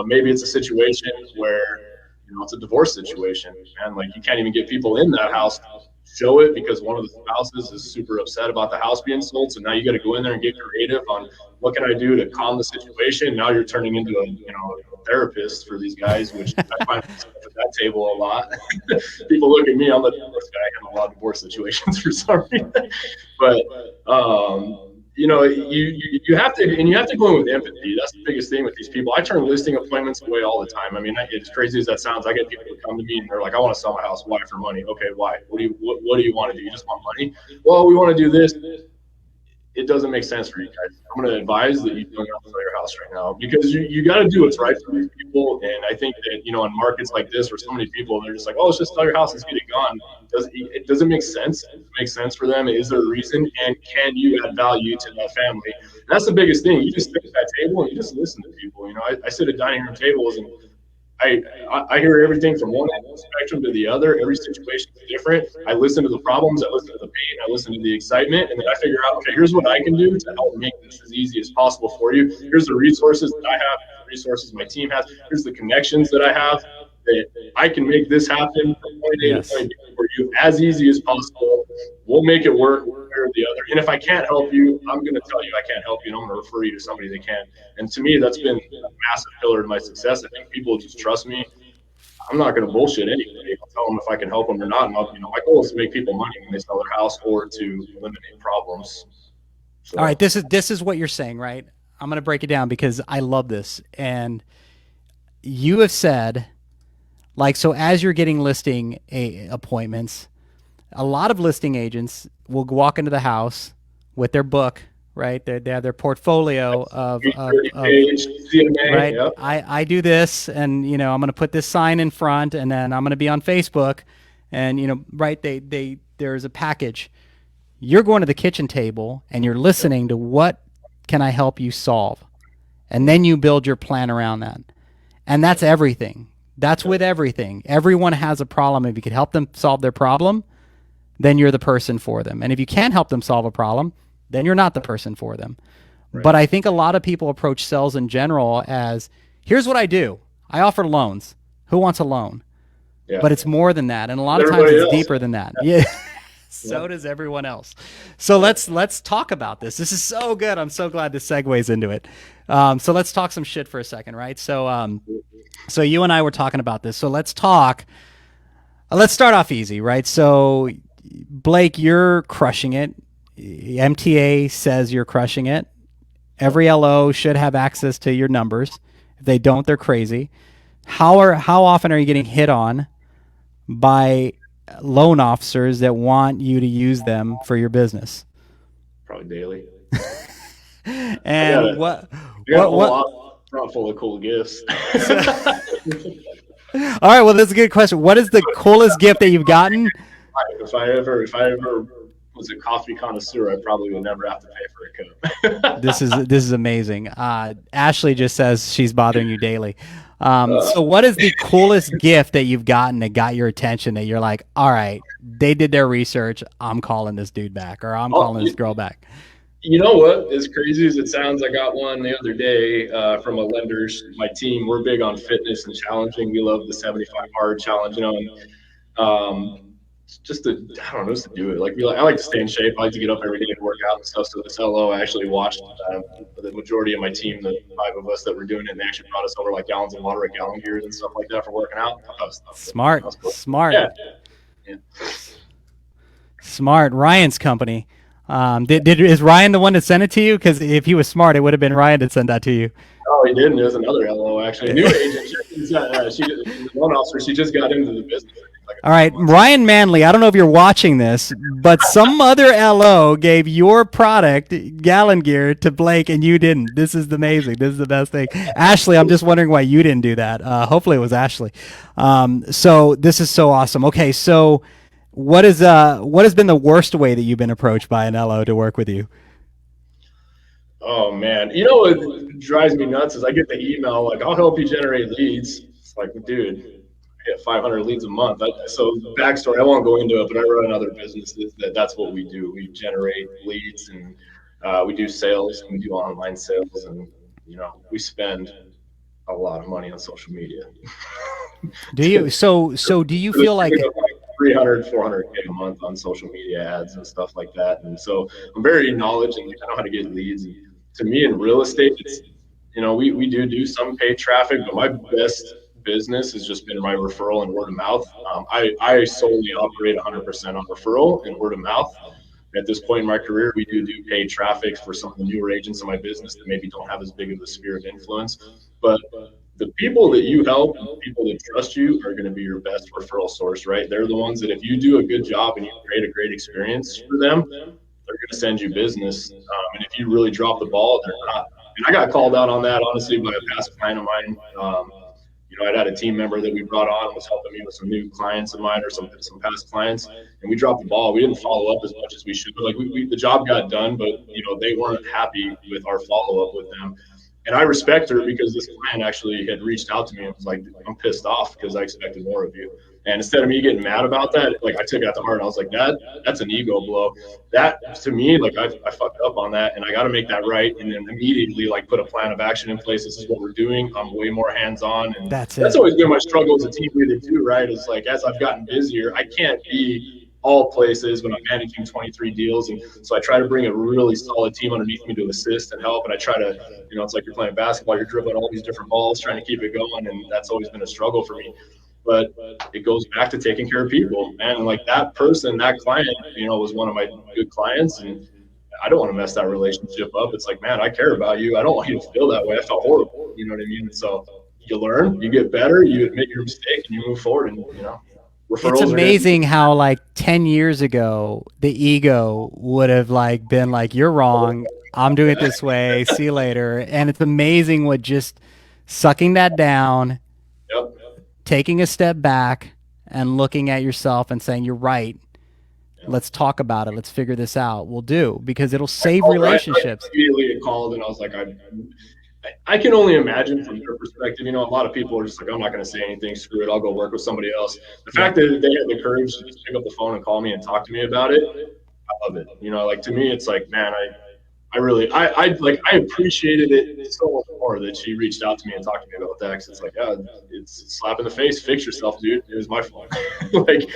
Maybe it's a situation where, you know, it's a divorce situation, and like you can't even get people in that house show it because one of the spouses is super upset about the house being sold. So now you got to go in there and get creative on what can I do to calm the situation. Now you're turning into a therapist for these guys, which I find at that table a lot. People look at me, I'm the divorce guy. I have a lot of divorce situations for some reason. But you know, you have to go in with empathy. That's the biggest thing with these people. I turn listing appointments away all the time. I mean, as crazy as that sounds, I get people who come to me and they're like, I want to sell my house. Why? For money. Okay, why? What do you want to do? You just want money? Well, we want to do this. It doesn't make sense for you guys. I'm going to advise that you don't have to sell your house right now because you got to do what's right for these people. And I think that, you know, in markets like this where so many people, they're just like, oh, let's just sell your house, let's get it gone. Does it make sense? Does it make sense for them? Is there a reason? And can you add value to that family? And that's the biggest thing. You just sit at that table and you just listen to people. You know, I sit at dining room tables and I hear everything from one end of the spectrum to the other. Every situation is different. I listen to the problems, I listen to the pain, I listen to the excitement, and then I figure out, okay, here's what I can do to help make this as easy as possible for you. Here's the resources that I have, the resources my team has. Here's the connections that I have that I can make this happen from point A to point B for you as easy as possible. We'll make it work one way or the other. And if I can't help you, I'm going to tell you I can't help you, and I'm going to refer you to somebody that can. And to me, that's been a massive pillar to my success. I think people just trust me. I'm not going to bullshit anybody. I'll tell them if I can help them or not. And my goal is to make people money when they sell their house or to eliminate problems. So. All right, this is what you're saying, right? I'm going to break it down because I love this. And you have said, like, so as you're getting listing appointments, a lot of listing agents will walk into the house with their book, right? They have their portfolio of right. Yep. I do this, and you know, I'm going to put this sign in front, and then I'm going to be on Facebook, and you know, right? There's a package. You're going to the kitchen table and you're listening to what can I help you solve, and then you build your plan around that, and that's everything. That's with everything. Everyone has a problem. If you can help them solve their problem, then you're the person for them. And if you can't help them solve a problem, then you're not the person for them. Right. But I think a lot of people approach sales in general as, here's what I do. I offer loans. Who wants a loan? Yeah. But it's more than that. And a lot of times it's deeper than that. Yeah. So does everyone else. So let's talk about this. This is so good. I'm so glad this segues into it. So let's talk some shit for a second, right? So you and I were talking about this. So let's talk Let's start off easy, right? So, Blake, you're crushing it. MTA says you're crushing it. Yep. Every LO should have access to your numbers. If they don't, they're crazy. How often are you getting hit on by loan officers that want you to use them for your business? Probably daily. I got And a I got a whole what? office front full of cool gifts. So, all right, well, that's a good question. What is the coolest gift that you've gotten? If I ever was a coffee connoisseur, I probably would never have to pay for a cup. This is amazing. Ashley just says she's bothering you daily. uh, So what is the coolest gift that you've gotten that got your attention that you're like, all right, they did their research. I'm calling this dude back, or I'm oh, calling this girl back. you know what? As crazy as it sounds, I got one the other day from a lender's. My team, we're big on fitness and challenging. We love the 75 hard challenge, and just to, I don't know, just to do it. I like to stay in shape. I like to get up every day and work out and stuff. So this LO, I actually watched the majority of my team, the five of us that were doing it, and they actually brought us over like gallons of water at gallon gears and stuff like that for working out. That Smart, was cool. smart, Yeah, yeah. smart. Ryan's company. Is Ryan the one that sent it to you? Because if he was smart, it would have been Ryan that sent that to you. Oh, he didn't. There's another LO actually, a new agent. She's the loan officer. She just got into the business like a All couple right, months. Ryan Manley. I don't know if you're watching this, but some other LO gave your product, Gallon Gear, to Blake, and you didn't. This is amazing. This is the best thing. Ashley, I'm just wondering why you didn't do that. Hopefully, it was Ashley. So this is so awesome. Okay, so what has been the worst way that you've been approached by an LO to work with you? Oh man, you know what drives me nuts is I get the email like I'll help you generate leads. It's like, dude, I get 500 leads a month. So backstory, I won't go into it, but I run other businesses that's what we do. We generate leads and we do sales and we do online sales and we spend a lot of money on social media. Do you? So do you feel like? 300, 400K a month on social media ads and stuff like that. And so I'm very knowledgeable and I know how to get leads. And to me in real estate, it's, we do some paid traffic, but my best business has just been my referral and word of mouth. I solely operate 100% on referral and word of mouth. At this point in my career, we do paid traffic for some of the newer agents in my business that maybe don't have as big of a sphere of influence. But the people that you help, the people that trust you, are going to be your best referral source, right? They're the ones that if you do a good job and you create a great experience for them, they're going to send you business. And if you really drop the ball, they're not. And I got called out on that, honestly, by a past client of mine. I'd had a team member that we brought on was helping me with some new clients of mine or some past clients, and we dropped the ball. We didn't follow up as much as we should. Like the job got done, but they weren't happy with our follow up with them. And I respect her because this client actually had reached out to me and was like, I'm pissed off because I expected more of you. And instead of me getting mad about that, like I took it to heart. I was like, that's an ego blow. That to me, like I fucked up on that and I got to make that right. And then immediately like put a plan of action in place. This is what we're doing. I'm way more hands-on. And That's that's it. always been my struggle as a team leader too, right? Is like, as I've gotten busier, I can't be all places when I'm managing 23 deals. And so I try to bring a really solid team underneath me to assist and help. And I try to, it's like you're playing basketball, you're dribbling all these different balls, trying to keep it going. And that's always been a struggle for me. But it goes back to taking care of people. And like that person, that client, was one of my good clients. And I don't want to mess that relationship up. It's like, man, I care about you. I don't want you to feel that way. I felt horrible. You know what I mean? And so you learn, you get better, you admit your mistake, and you move forward. And, It's referrals are going to. amazing how like 10 years ago the ego would have like been like, you're wrong, I'm doing it this way, see you later. And it's amazing what just sucking that down, Yep. taking a step back and looking at yourself and saying, you're right, let's talk about it, let's figure this out, we'll do, because it'll save Right. relationships. Immediately called and I was like, I can only imagine from their perspective. A lot of people are just like, I'm not going to say anything. Screw it. I'll go work with somebody else. The fact Yep. that they had the courage to just pick up the phone and call me and talk to me about it, I love it. Like to me, it's like, man, I really, I appreciated it so much more that she reached out to me and talked to me about that. Cause it's like, yeah, it's a slap in the face. Fix yourself, dude. It was my fault. Like,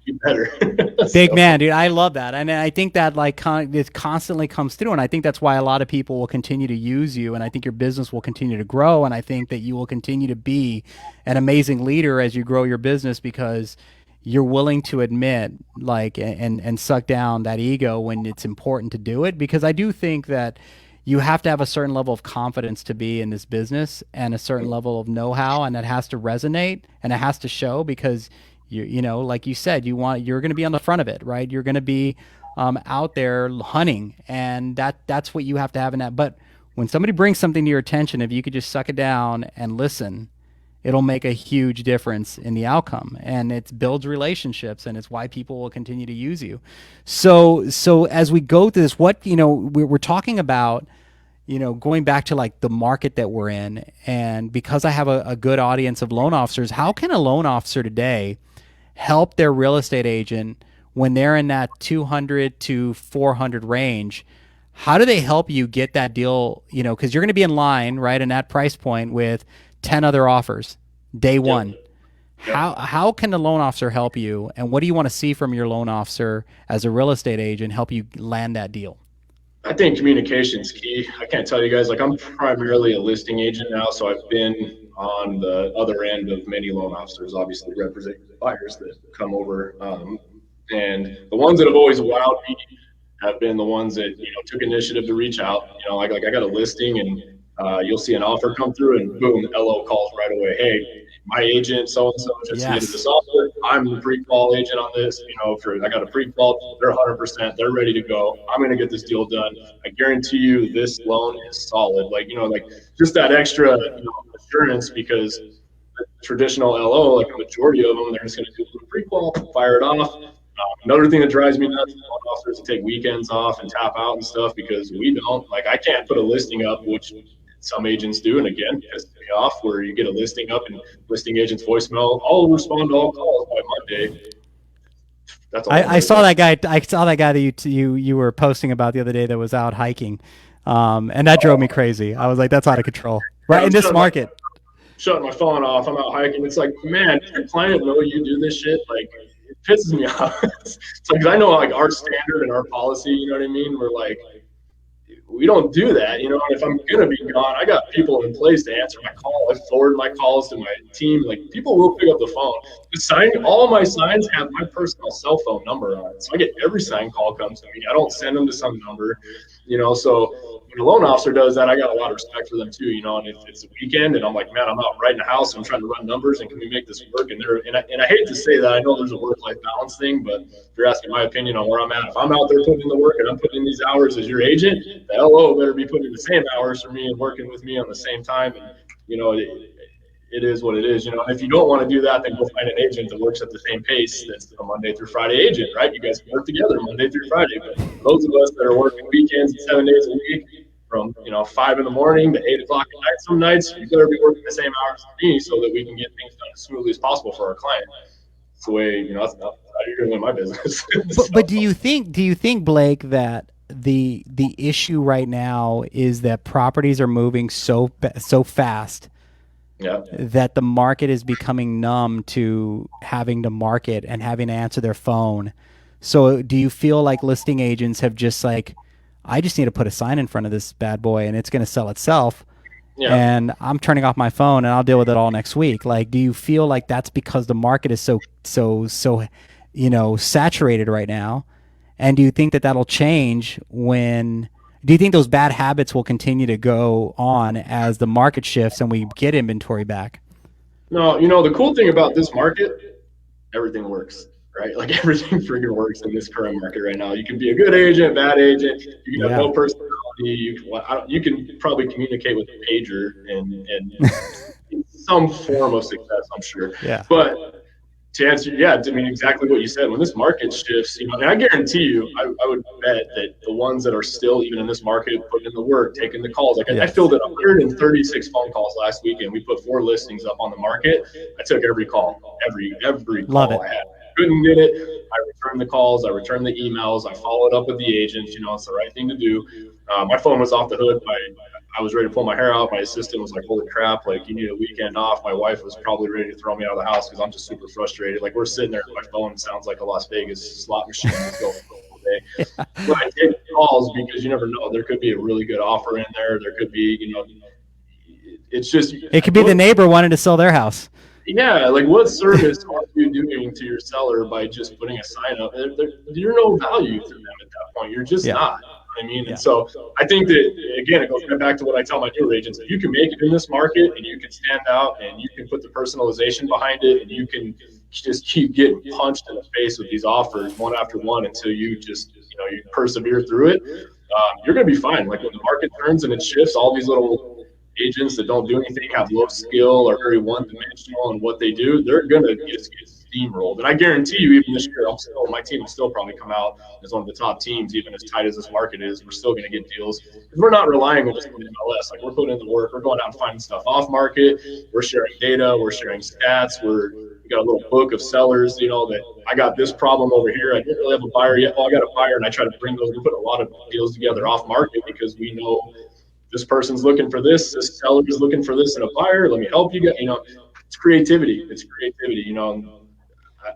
be better. Big So, man, dude. I love that. And I think that like it constantly comes through. And I think that's why a lot of people will continue to use you. And I think your business will continue to grow. And I think that you will continue to be an amazing leader as you grow your business because you're willing to admit, like, and suck down that ego when it's important to do it. Because I do think that you have to have a certain level of confidence to be in this business, and a certain level of know-how, and that has to resonate and it has to show, because you know, like you said, you're going to be on the front of it, right? You're going to be out there hunting, and that's what you have to have in that. But when somebody brings something to your attention, if you could just suck it down and listen, it'll make a huge difference in the outcome, and it builds relationships, and it's why people will continue to use you. So as we go through this, what, you know, we're talking about, you know, going back to like the market that we're in, and because I have a good audience of loan officers, how can a loan officer today help their real estate agent when they're in that 200 to 400 range? How do they help you get that deal? You know, because you're going to be in line, right, in that price point with 10 other offers day Yep. one. Yep. How can the loan officer help you, and what do you want to see from your loan officer as a real estate agent help you land that deal? I think communication is key. I can't tell you guys, like I'm primarily a listing agent now, so I've been on the other end of many loan officers, obviously representing the buyers that come over. And the ones that have always wowed me have been the ones that, you know, took initiative to reach out. You know, like I got a listing, and you'll see an offer come through, and boom, LO calls right away. Hey, my agent so and so just submitted this Yes. offer. I'm the pre-qual agent on this. You know, I got a pre-qual, they're 100%, they're ready to go. I'm going to get this deal done. I guarantee you, this loan is solid. Like, you know, like just that extra, you know, assurance, because the traditional LO, like a majority of them, they're just going to do a pre-qual, fire it off. Another thing that drives me nuts is loan officers to take weekends off and tap out and stuff, because we don't. Like, I can't put a listing up, which some agents do, and again, pisses me off, where you get a listing up and listing agent's voicemail, I'll respond to all calls by Monday. That's a loan I right saw there. that guy. I saw that guy that you were posting about the other day that was out hiking, and that drove me crazy. I was like, that's out of control, Yeah, right in this market. shutting my phone off. I'm out hiking. It's like, man, does your client know you do this shit? Like, it pisses me off. It's like, 'cause I know like our standard and our policy, you know what I mean? We're like, we don't do that. You know, if I'm gonna be gone, I got people in place to answer my call. I forward my calls to my team. Like, people will pick up the phone. The sign, all my signs have my personal cell phone number on it, so I get every sign call comes to me. I don't send them to some number. You know, so when a loan officer does that, I got a lot of respect for them too. You know, and if it's a weekend and I'm like, man, I'm out right in the house, I'm trying to run numbers, and can we make this work? And I hate to say that, I know there's a work-life balance thing, but if you're asking my opinion on where I'm at, if I'm out there putting in the work and I'm putting in these hours as your agent, the LO better be putting in the same hours for me and working with me on the same time. And you know, it is what it is. You know, and if you don't want to do that, then go find an agent that works at the same pace. That's a Monday through Friday agent, right? You guys can work together Monday through Friday. But those of us that are working weekends and 7 days a week, from, you know, 5 in the morning to 8 o'clock at night, some nights you better be working the same hours as me, so that we can get things done as smoothly as possible for our client. It's the way, you know, that's how you're gonna win my business. But do you think, Blake, that the issue right now is that properties are moving so fast Yeah. that the market is becoming numb to having to market and having to answer their phone? So do you feel like listing agents have just like, I just need to put a sign in front of this bad boy and it's going to sell itself, Yeah. and I'm turning off my phone and I'll deal with it all next week? Like, do you feel like that's because the market is so you know, saturated right now? And do you think that that'll change when? Do you think those bad habits will continue to go on as the market shifts and we get inventory back? No, you know, the cool thing about this market, everything works, right? Like, everything freaking works in this current market right now. You can be a good agent, bad agent. You can have Yeah. no personality. You can probably communicate with a pager and some form of success, I'm sure. Yeah. But to answer, yeah, I mean, exactly what you said. When this market shifts, you know, and I guarantee you, I would bet that the ones that are still even in this market, putting in the work, taking the calls, like I Yes. filled in 136 phone calls last week, and we put 4 listings up on the market. I took every call, every Love it. call I had. Couldn't get it. I returned the calls. I returned the emails. I followed up with the agents. You know, it's the right thing to do. My phone was off the hook. I was ready to pull my hair out. My assistant was like, "Holy crap! Like, you need a weekend off." My wife was probably ready to throw me out of the house because I'm just super frustrated. Like, we're sitting there, my phone sounds like a Las Vegas slot machine that's going all day. But I take calls because you never know. There could be a really good offer in there. There could be, you know, it's just It could be the neighbor wanting to sell their house. yeah, like what service are you you doing to your seller by just putting a sign up? You're no value to them at that point. You're just not. I mean, and so I think that, again, it goes back to what I tell my newer agents. If you can make it in this market and you can stand out and you can put the personalization behind it and you can just keep getting punched in the face with these offers one after one until you just, you persevere through it, you're going to be fine. Like when the market turns and it shifts, all these little agents that don't do anything, have low skill, are very one-dimensional in what they do, they're going to just get steamrolled. And I guarantee you, even this year, my team will still probably come out as one of the top teams, even as tight as this market is. We're still going to get deals. We're not relying on just NMLS. Like, we're putting in the work. We're going out and finding stuff off market. We're sharing data. We're sharing stats. We got a little book of sellers, that I got this problem over here. I didn't really have a buyer yet. Well, I got a buyer, and I try to bring those. We put a lot of deals together off market because we know this person's looking for this seller is looking for this in a buyer. Let me help you get, it's creativity.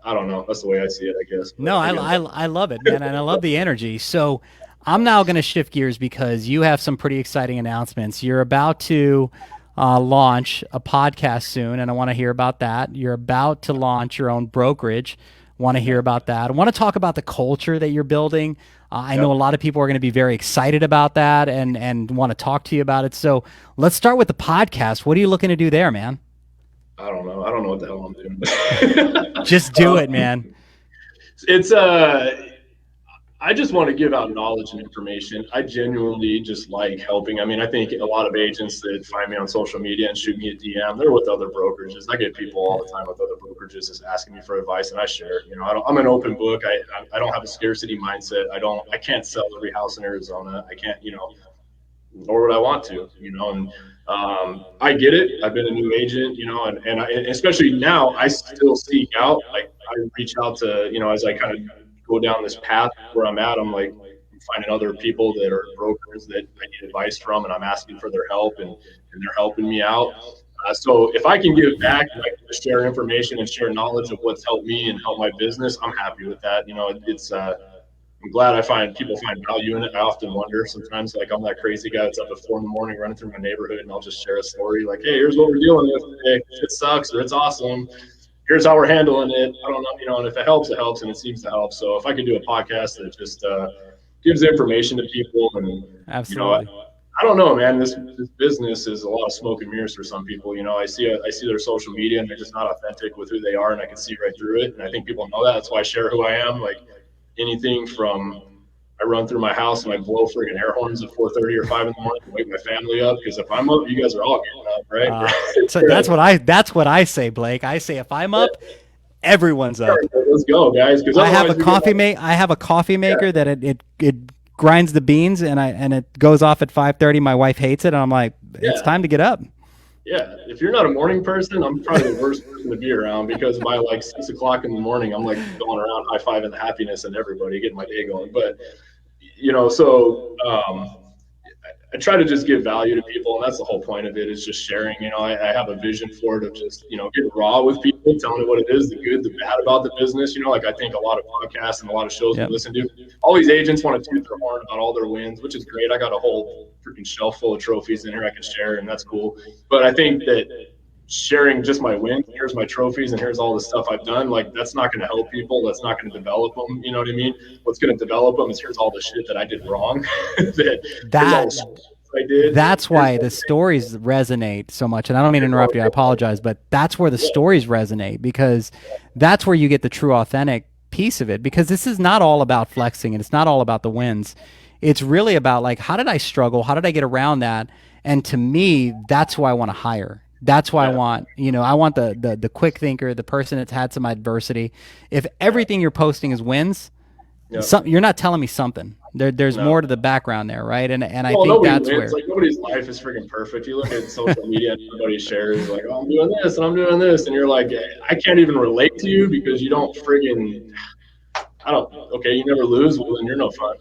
I don't know. That's the way I see it, I guess. No, I love it, man. And I love the energy. So I'm now going to shift gears because you have some pretty exciting announcements. You're about to launch a podcast soon, and I want to hear about that. You're about to launch your own brokerage. Want to hear about that. I want to talk about the culture that you're building. I know a lot of people are going to be very excited about that and want to talk to you about it. So let's start with the podcast. What are you looking to do there, man? I don't know. I don't know what the hell I'm doing. Just do it, man. It's I just want to give out knowledge and information. I genuinely just like helping. I mean, I think a lot of agents that find me on social media and shoot me a DM, they're with other brokerages. I get people all the time with other brokerages just asking me for advice, and I share. I'm an open book. I don't have a scarcity mindset. I can't sell every house in Arizona. I can't, nor would I want to, and I get it. I've been a new agent, and especially now, I still seek out. Like, I reach out to, as I kind of go down this path where I'm at, I'm finding other people that are brokers that I need advice from, and I'm asking for their help, and they're helping me out. So if I can give back, like, share information and share knowledge of what's helped me and help my business, I'm happy with that. I'm glad people find value in it. I often wonder sometimes, like, I'm that crazy guy that's up at 4 a.m. running through my neighborhood, and I'll just share a story like, hey, here's what we're dealing with today. It sucks or it's awesome. Here's how we're handling it. I don't know, and if it helps, and it seems to help. So if I could do a podcast that just gives information to people, and absolutely. I don't know, man. This business is a lot of smoke and mirrors for some people. I see their social media, and they're just not authentic with who they are, and I can see right through it. And I think people know that. That's why I share who I am. Like, anything from I run through my house and I blow friggin' air horns at 4:30 or 5 in the morning to wake my family up, because if I'm up, you guys are all getting up, right? So that's what I say, Blake. I say if I'm up, everyone's up. Let's go, guys. Because I have a coffee maker that it grinds the beans and it goes off at 5:30. My wife hates it, and I'm like, it's time to get up. Yeah, if you're not a morning person, I'm probably the worst person to be around, because by like 6 o'clock in the morning, I'm like going around high-fiving the happiness and everybody, getting my day going. But, so I try to just give value to people, and that's the whole point of it, is just sharing. I have a vision for it of just, getting raw with people, telling them what it is, the good, the bad about the business. Like, I think a lot of podcasts and a lot of shows we listen to, all these agents want to toot their horn about all their wins, which is great. I got a whole freaking shelf full of trophies in here I can share, and that's cool. But I think that sharing just my wins, here's my trophies and here's all the stuff I've done, like, that's not going to help people. That's not going to develop them. You know what I mean? What's going to develop them is here's all the shit that I did wrong. That's why the stories resonate so much. And I don't mean to interrupt you, I apologize, but that's where the stories resonate, because that's where you get the true authentic piece of it. Because this is not all about flexing, and it's not all about the wins. It's really about, like, how did I struggle? How did I get around that? And to me, that's who I want to hire. That's why I want, I want the quick thinker, the person that's had some adversity. If everything you're posting is wins, you're not telling me something. There's more to the background there, right? And I think that's where, like, nobody's life is freaking perfect. You look at social media and everybody shares like, oh, I'm doing this and I'm doing this, and you're like, I can't even relate to you because you don't friggin'. Okay, you never lose. Well, then you're no fun,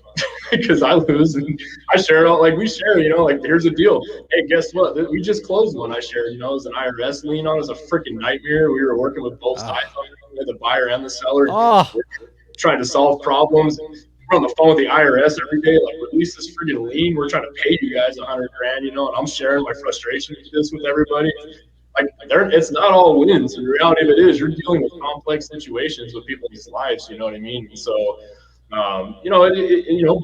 because I lose and I share it all. Like, we share, like, here's the deal. Hey, guess what? We just closed one I shared, it was an IRS lien on it. It was a freaking nightmare. We were working with both sides, the buyer and the seller. We're trying to solve problems. We're on the phone with the IRS every day, like, release this freaking lien. We're trying to pay you guys $100,000, and I'm sharing my frustration with everybody. like it's not all wins. The reality of it is you're dealing with complex situations with people's lives. You know what I mean? And so,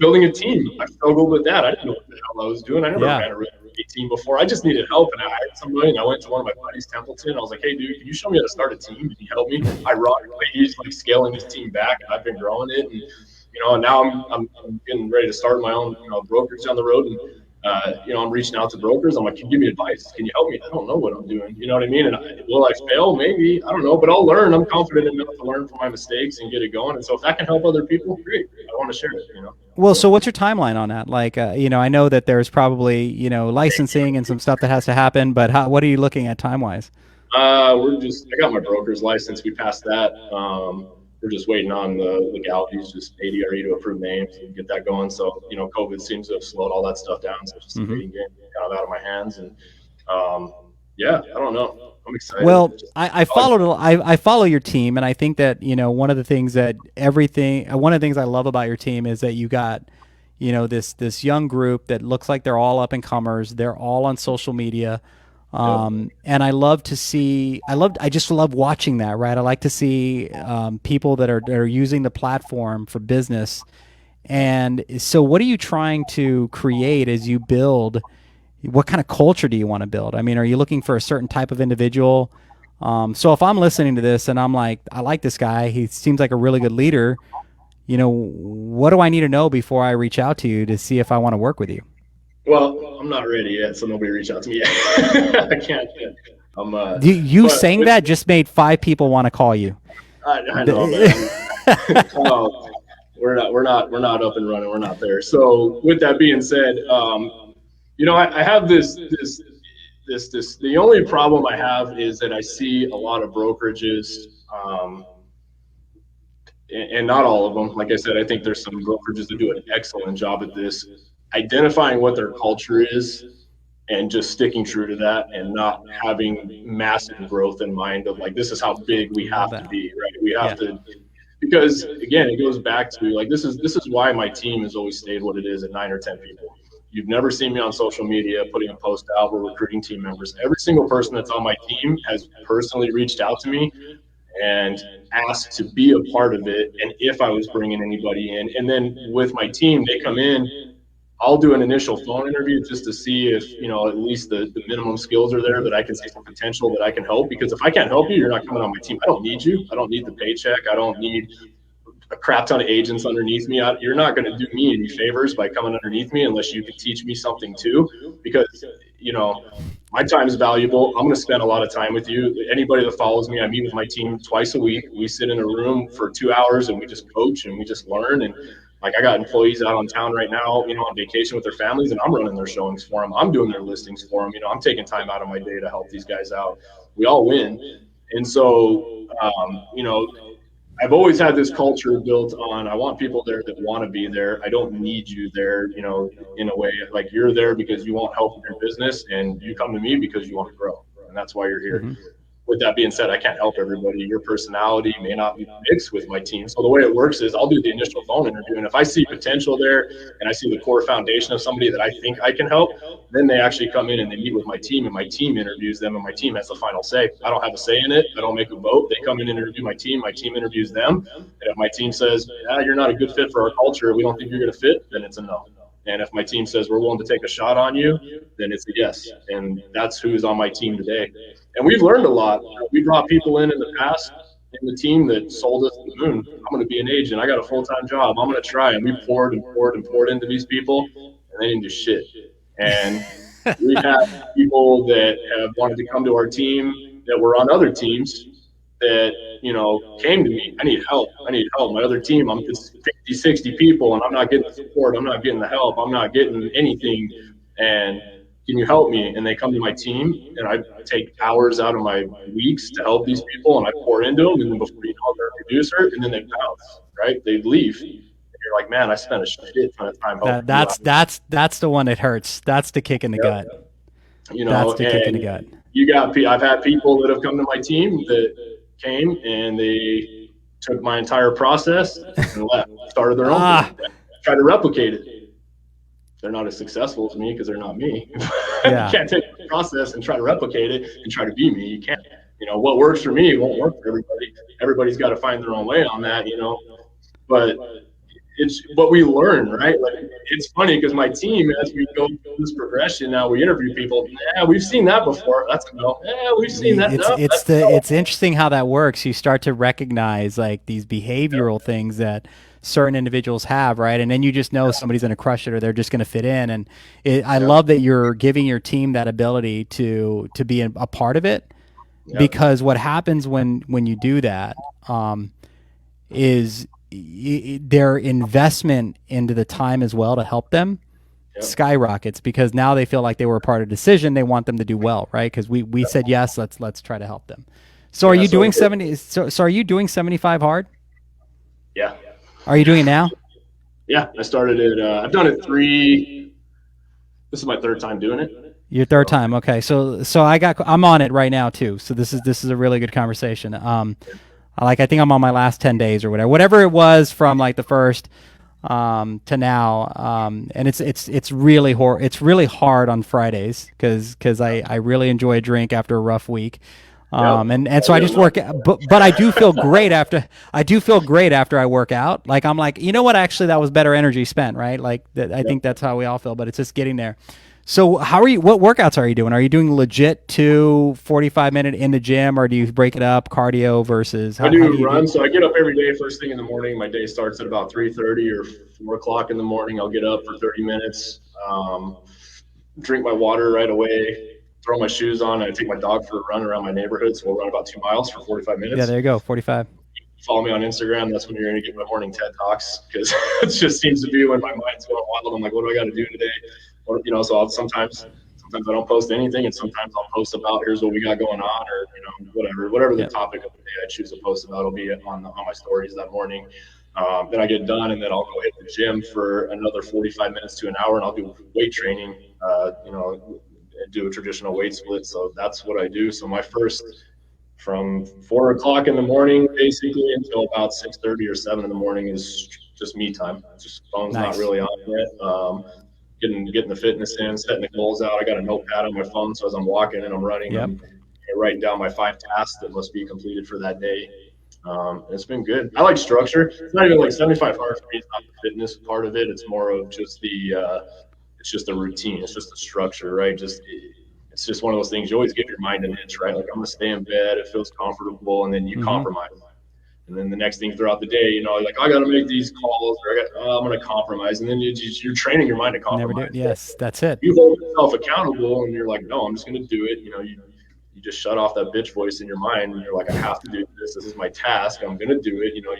building a team, I struggled with that. I didn't know what the hell I was doing. I never Yeah. ran a really big team before. I just needed help, and I hired somebody. And I went to one of my buddies, Templeton. I was like, "Hey, dude, can you show me how to start a team? Can you help me?" Ironically, he's like scaling his team back, and I've been growing it. And and now I'm getting ready to start my own brokerage down the road. And I'm reaching out to brokers. I'm like, can you give me advice? Can you help me? I don't know what I'm doing. You know what I mean? And will I fail? Maybe. I don't know, but I'll learn. I'm confident enough to learn from my mistakes and get it going. And so if that can help other people, great. I want to share it. Well, so what's your timeline on that? Like, I know that there's probably, licensing and some stuff that has to happen, but what are you looking at time wise? I got my broker's license. We passed that. We're just waiting on the legalities, just ADRE to approve names and get that going. So, COVID seems to have slowed all that stuff down. So it's just a waiting game kind of out of my hands. And I don't know. I'm excited. Well, I follow your team, and I think that one of the things I love about your team is that you got this young group that looks like they're all up and comers. They're all on social media. And I love to see. I just love watching that. Right. I like to see people that are using the platform for business. And so, what are you trying to create as you build? What kind of culture do you want to build? I mean, are you looking for a certain type of individual? So, if I'm listening to this and I'm like, I like this guy. He seems like a really good leader. What do I need to know before I reach out to you to see if I want to work with you? Well, I'm not ready yet, so nobody reach out to me yet. I can't. You saying that just made 5 people want to call you. I know, man. We're not up and running. We're not there. So with that being said, I have this. The only problem I have is that I see a lot of brokerages, and not all of them. Like I said, I think there's some brokerages that do an excellent job at this, identifying what their culture is and just sticking true to that and not having massive growth in mind of like, this is how big we have to be, right? We have to, because again, it goes back to like, this is why my team has always stayed what it is at 9 or 10 people. You've never seen me on social media putting a post out. We're recruiting team members. Every single person that's on my team has personally reached out to me and asked to be a part of it, and if I was bringing anybody in. And then with my team, they come in, I'll do an initial phone interview just to see if, at least the minimum skills are there, that I can see some potential that I can help. Because if I can't help you, you're not coming on my team. I don't need you. I don't need the paycheck. I don't need a crap ton of agents underneath me. You're not going to do me any favors by coming underneath me unless you can teach me something too. Because, my time is valuable. I'm going to spend a lot of time with you. Anybody that follows me, I meet with my team twice a week. We sit in a room for 2 hours and we just coach and we just learn. And like, I got employees out on town right now, on vacation with their families, and I'm running their showings for them. I'm doing their listings for them. I'm taking time out of my day to help these guys out. We all win. And so, I've always had this culture built on, I want people there that want to be there. I don't need you there, in a way. Like, you're there because you want help in your business, and you come to me because you want to grow. And that's why you're here. Mm-hmm. With that being said, I can't help everybody. Your personality may not be mixed with my team. So the way it works is I'll do the initial phone interview. And if I see potential there and I see the core foundation of somebody that I think I can help, then they actually come in and they meet with my team, and my team interviews them, and my team has the final say. I don't have a say in it. I don't make a vote. They come in and interview my team interviews them. And if my team says, you're not a good fit for our culture, we don't think you're going to fit, then it's a no. And if my team says we're willing to take a shot on you, then it's a yes. And that's who's on my team today. And we've learned a lot. We brought people in the past in the team that sold us the moon. I'm going to be an agent. I got a full-time job. I'm going to try. And we poured into these people, and they didn't do shit. And we have people that have wanted to come to our team that were on other teams that, came to me. I need help. My other team, it's 50, 60 people, and I'm not getting the support. I'm not getting the help. I'm not getting anything. And can you help me? And they come to my team, and I take hours out of my weeks to help these people, and I pour into them. And then before you know it, they're a producer, and then they bounce, right? They leave. And you're like, man, I spent a shit ton of time helping. That's the one that hurts. That's the kick in the gut. That's the kick in the gut. I've had people that have come to my team that came and they took my entire process and left, started their own thing, tried to replicate it. They're not as successful as me because they're not me. Yeah. Can't take process and try to replicate it and try to be me. You can't. What works for me won't work for everybody. Everybody's got to find their own way on that, but it's what we learn, right? Like, it's funny because my team, as we go through this progression, now we interview people. Yeah, we've seen that before. That's a no. Yeah, we've seen that. It's interesting how that works. You start to recognize like these behavioral things that certain individuals have, right? And then you just know somebody's going to crush it or they're just going to fit in. And I love that you're giving your team that ability to be a part of it, because what happens when you do that is their investment into the time as well to help them skyrockets, because now they feel like they were a part of the decision. They want them to do well, right? Because we said yes, let's try to help them. So are you doing 70? So are you doing 75 hard? Yeah. Are you doing it now? Yeah, I started it. I've done it 3. This is my 3rd time doing it. Your 3rd time, okay. So I'm on it right now too. So this is a really good conversation. I think I'm on my last 10 days or whatever it was from like the first to now. And it's really hard on Fridays because I really enjoy a drink after a rough week. And so I just work, but I do feel great after I work out. Like, I'm like, you know what, actually that was better energy spent, right? Like I think that's how we all feel, but it's just getting there. So what workouts are you doing? Are you doing legit 45-minute in the gym, or do you break it up, cardio versus? I do run. So I get up every day first thing in the morning. My day starts at about 3:30 or 4 o'clock in the morning. I'll get up for 30 minutes, drink my water right away, throw my shoes on. I take my dog for a run around my neighborhood. So we'll run about 2 miles for 45 minutes. Yeah, there you go, 45. Follow me on Instagram. That's when you're going to get my morning TED Talks, because it just seems to be when my mind's going wild. I'm like, what do I got to do today? So sometimes I don't post anything, and sometimes I'll post about here's what we got going on, or whatever the topic of the day I choose to post about will be on my stories that morning. Then I get done, and then I'll go hit the gym for another 45 minutes to an hour, and I'll do weight training, do a traditional weight split. So that's what I do. So my first, from 4 o'clock in the morning basically until about 6:30 or 7 in the morning, is just me time. Just phone's not really on yet. Getting the fitness in, setting the goals out. I got a notepad on my phone, so as I'm walking and I'm running, I'm writing down my 5 tasks that must be completed for that day. It's been good. I like structure. It's not even like 75 hard for me. It's not the fitness part of it. It's more of just it's just the routine. It's just the structure, right? It's just one of those things. You always give your mind an inch, right? Like, I'm gonna stay in bed. It feels comfortable, and then you compromise. And then the next thing throughout the day, like, I got to make these calls, or I'm going to compromise. And then you're training your mind to compromise. Never do. Yes, that's it. You hold yourself accountable, and you're like, no, I'm just going to do it. You just shut off that bitch voice in your mind, and you're like, I have to do this. This is my task. I'm going to do it. You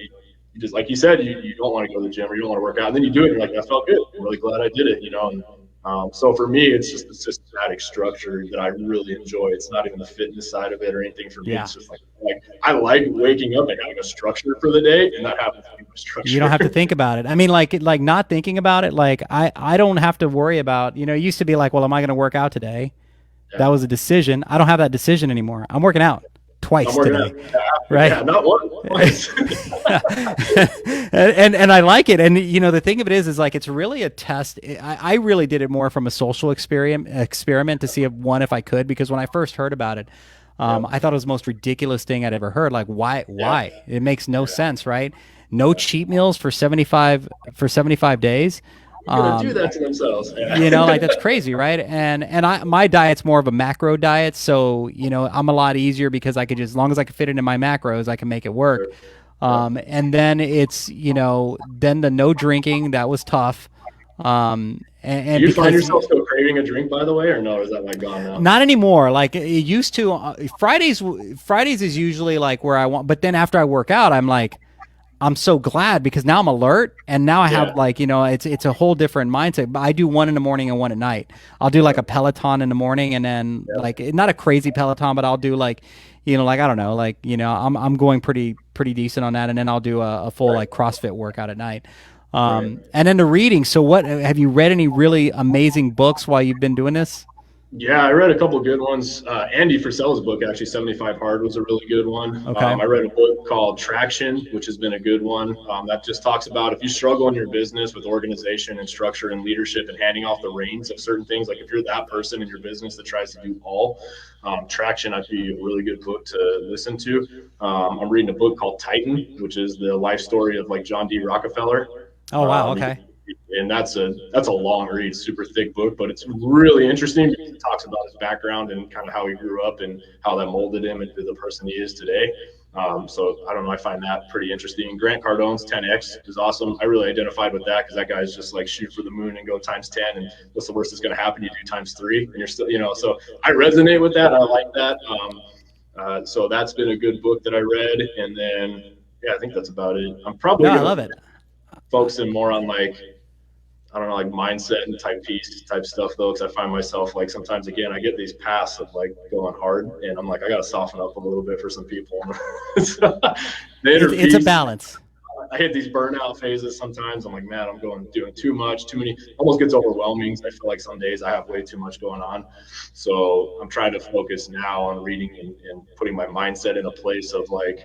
just, like you said, you don't want to go to the gym, or you don't want to work out. And then you do it, and you're like, that felt good. I'm really glad I did it, So for me, it's just the systematic structure that I really enjoy. It's not even the fitness side of it or anything for me. It's just like I like waking up and having a structure for the day, and that happens to be my structure. You don't have to think about it. I mean, like not thinking about it. Like I don't have to worry about. It used to be like, well, am I going to work out today? Yeah. That was a decision. I don't have that decision anymore. I'm working out twice today, right? Yeah, not once. and I like it. And the thing of it is like, it's really a test. I really did it more from a social experiment to see if I could, because when I first heard about it, I thought it was the most ridiculous thing I'd ever heard. Like, why? It makes no sense, right? No cheat meals for 75 days. Gonna do that to themselves. Like, that's crazy, right? And my diet's more of a macro diet, so I'm a lot easier because I could just, as long as I can fit it in my macros, I can make it work. And then it's then the no drinking, that was tough. And do you find yourself still craving a drink, by the way, or no? Or is that like gone now? Not anymore. Like it used to. Fridays is usually like where I want, but then after I work out, I'm so glad, because now I'm alert, and now I have it's a whole different mindset. But I do one in the morning and one at night. I'll do like a Peloton in the morning, and then like, not a crazy Peloton, but I'll do like, I don't know, like, I'm going pretty decent on that, and then I'll do a full like CrossFit workout at night. And then the reading. So what, have you read any really amazing books while you've been doing this? Yeah, I read a couple good ones. Andy Frisella's book, actually, 75 Hard, was a really good one. Okay. I read a book called Traction, which has been a good one. That just talks about if you struggle in your business with organization and structure and leadership and handing off the reins of certain things, like if you're that person in your business that tries to do all, Traction, I'd be a really good book to listen to. I'm reading a book called Titan, which is the life story of like John D. Rockefeller. Oh wow. Um, Okay. and that's a long read, super thick book, but it's really interesting because it talks about his background and kind of how he grew up and how that molded him into the person he is today. So I don't know, I find that pretty interesting. Grant Cardone's 10X is awesome. I really identified with that because that guy's just like shoot for the moon and go times 10, and what's the worst that's going to happen? You do times 3, and you're still, So I resonate with that. I like that. So that's been a good book that I read, and then yeah, I think that's about it. I'm No, probably I gonna love it. focus in more on like I don't know, like mindset and type piece type stuff though, because I find myself like sometimes again I get these paths of like going hard, and I'm like I gotta soften up a little bit for some people. So, the inner It's a peace. balance. I hit these burnout phases sometimes. I'm like, man, I'm doing too much, too many. Almost gets overwhelming. I feel like some days I have way too much going on. So I'm trying to focus now on reading and putting my mindset in a place of like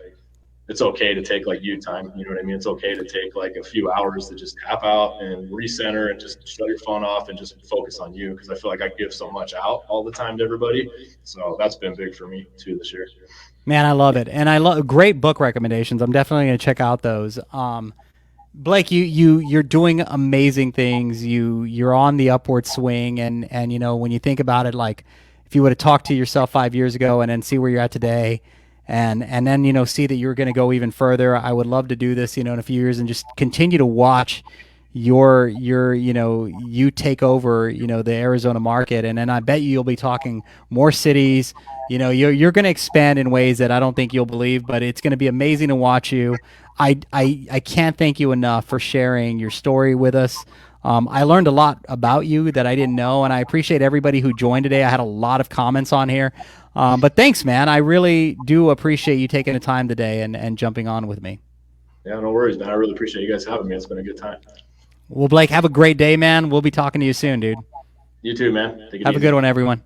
it's okay to take like you time. You know what I mean? It's okay to take like a few hours to just tap out and recenter and just shut your phone off and just focus on you. Cause I feel like I give so much out all the time to everybody. So that's been big for me too this year. Man, I love it, and I love great book recommendations. I'm definitely going to check out those. Blake, you're doing amazing things. You're on the upward swing, and when you think about it, like if you would have talked to yourself 5 years ago and then see where you're at today, and then see that you're going to go even further. I would love to do this, in a few years and just continue to watch your you take over the Arizona market, and then I bet you'll be talking more cities. You're going to expand in ways that I don't think you'll believe, but it's going to be amazing to watch you. I can't thank you enough for sharing your story with us. I learned a lot about you that I didn't know, and I appreciate everybody who joined today. I had a lot of comments on here. But thanks, man. I really do appreciate you taking the time today and jumping on with me. Yeah, no worries, man. I really appreciate you guys having me. It's been a good time. Well, Blake, have a great day, man. We'll be talking to you soon, dude. You too, man. Take it Have a easy. good one, everyone.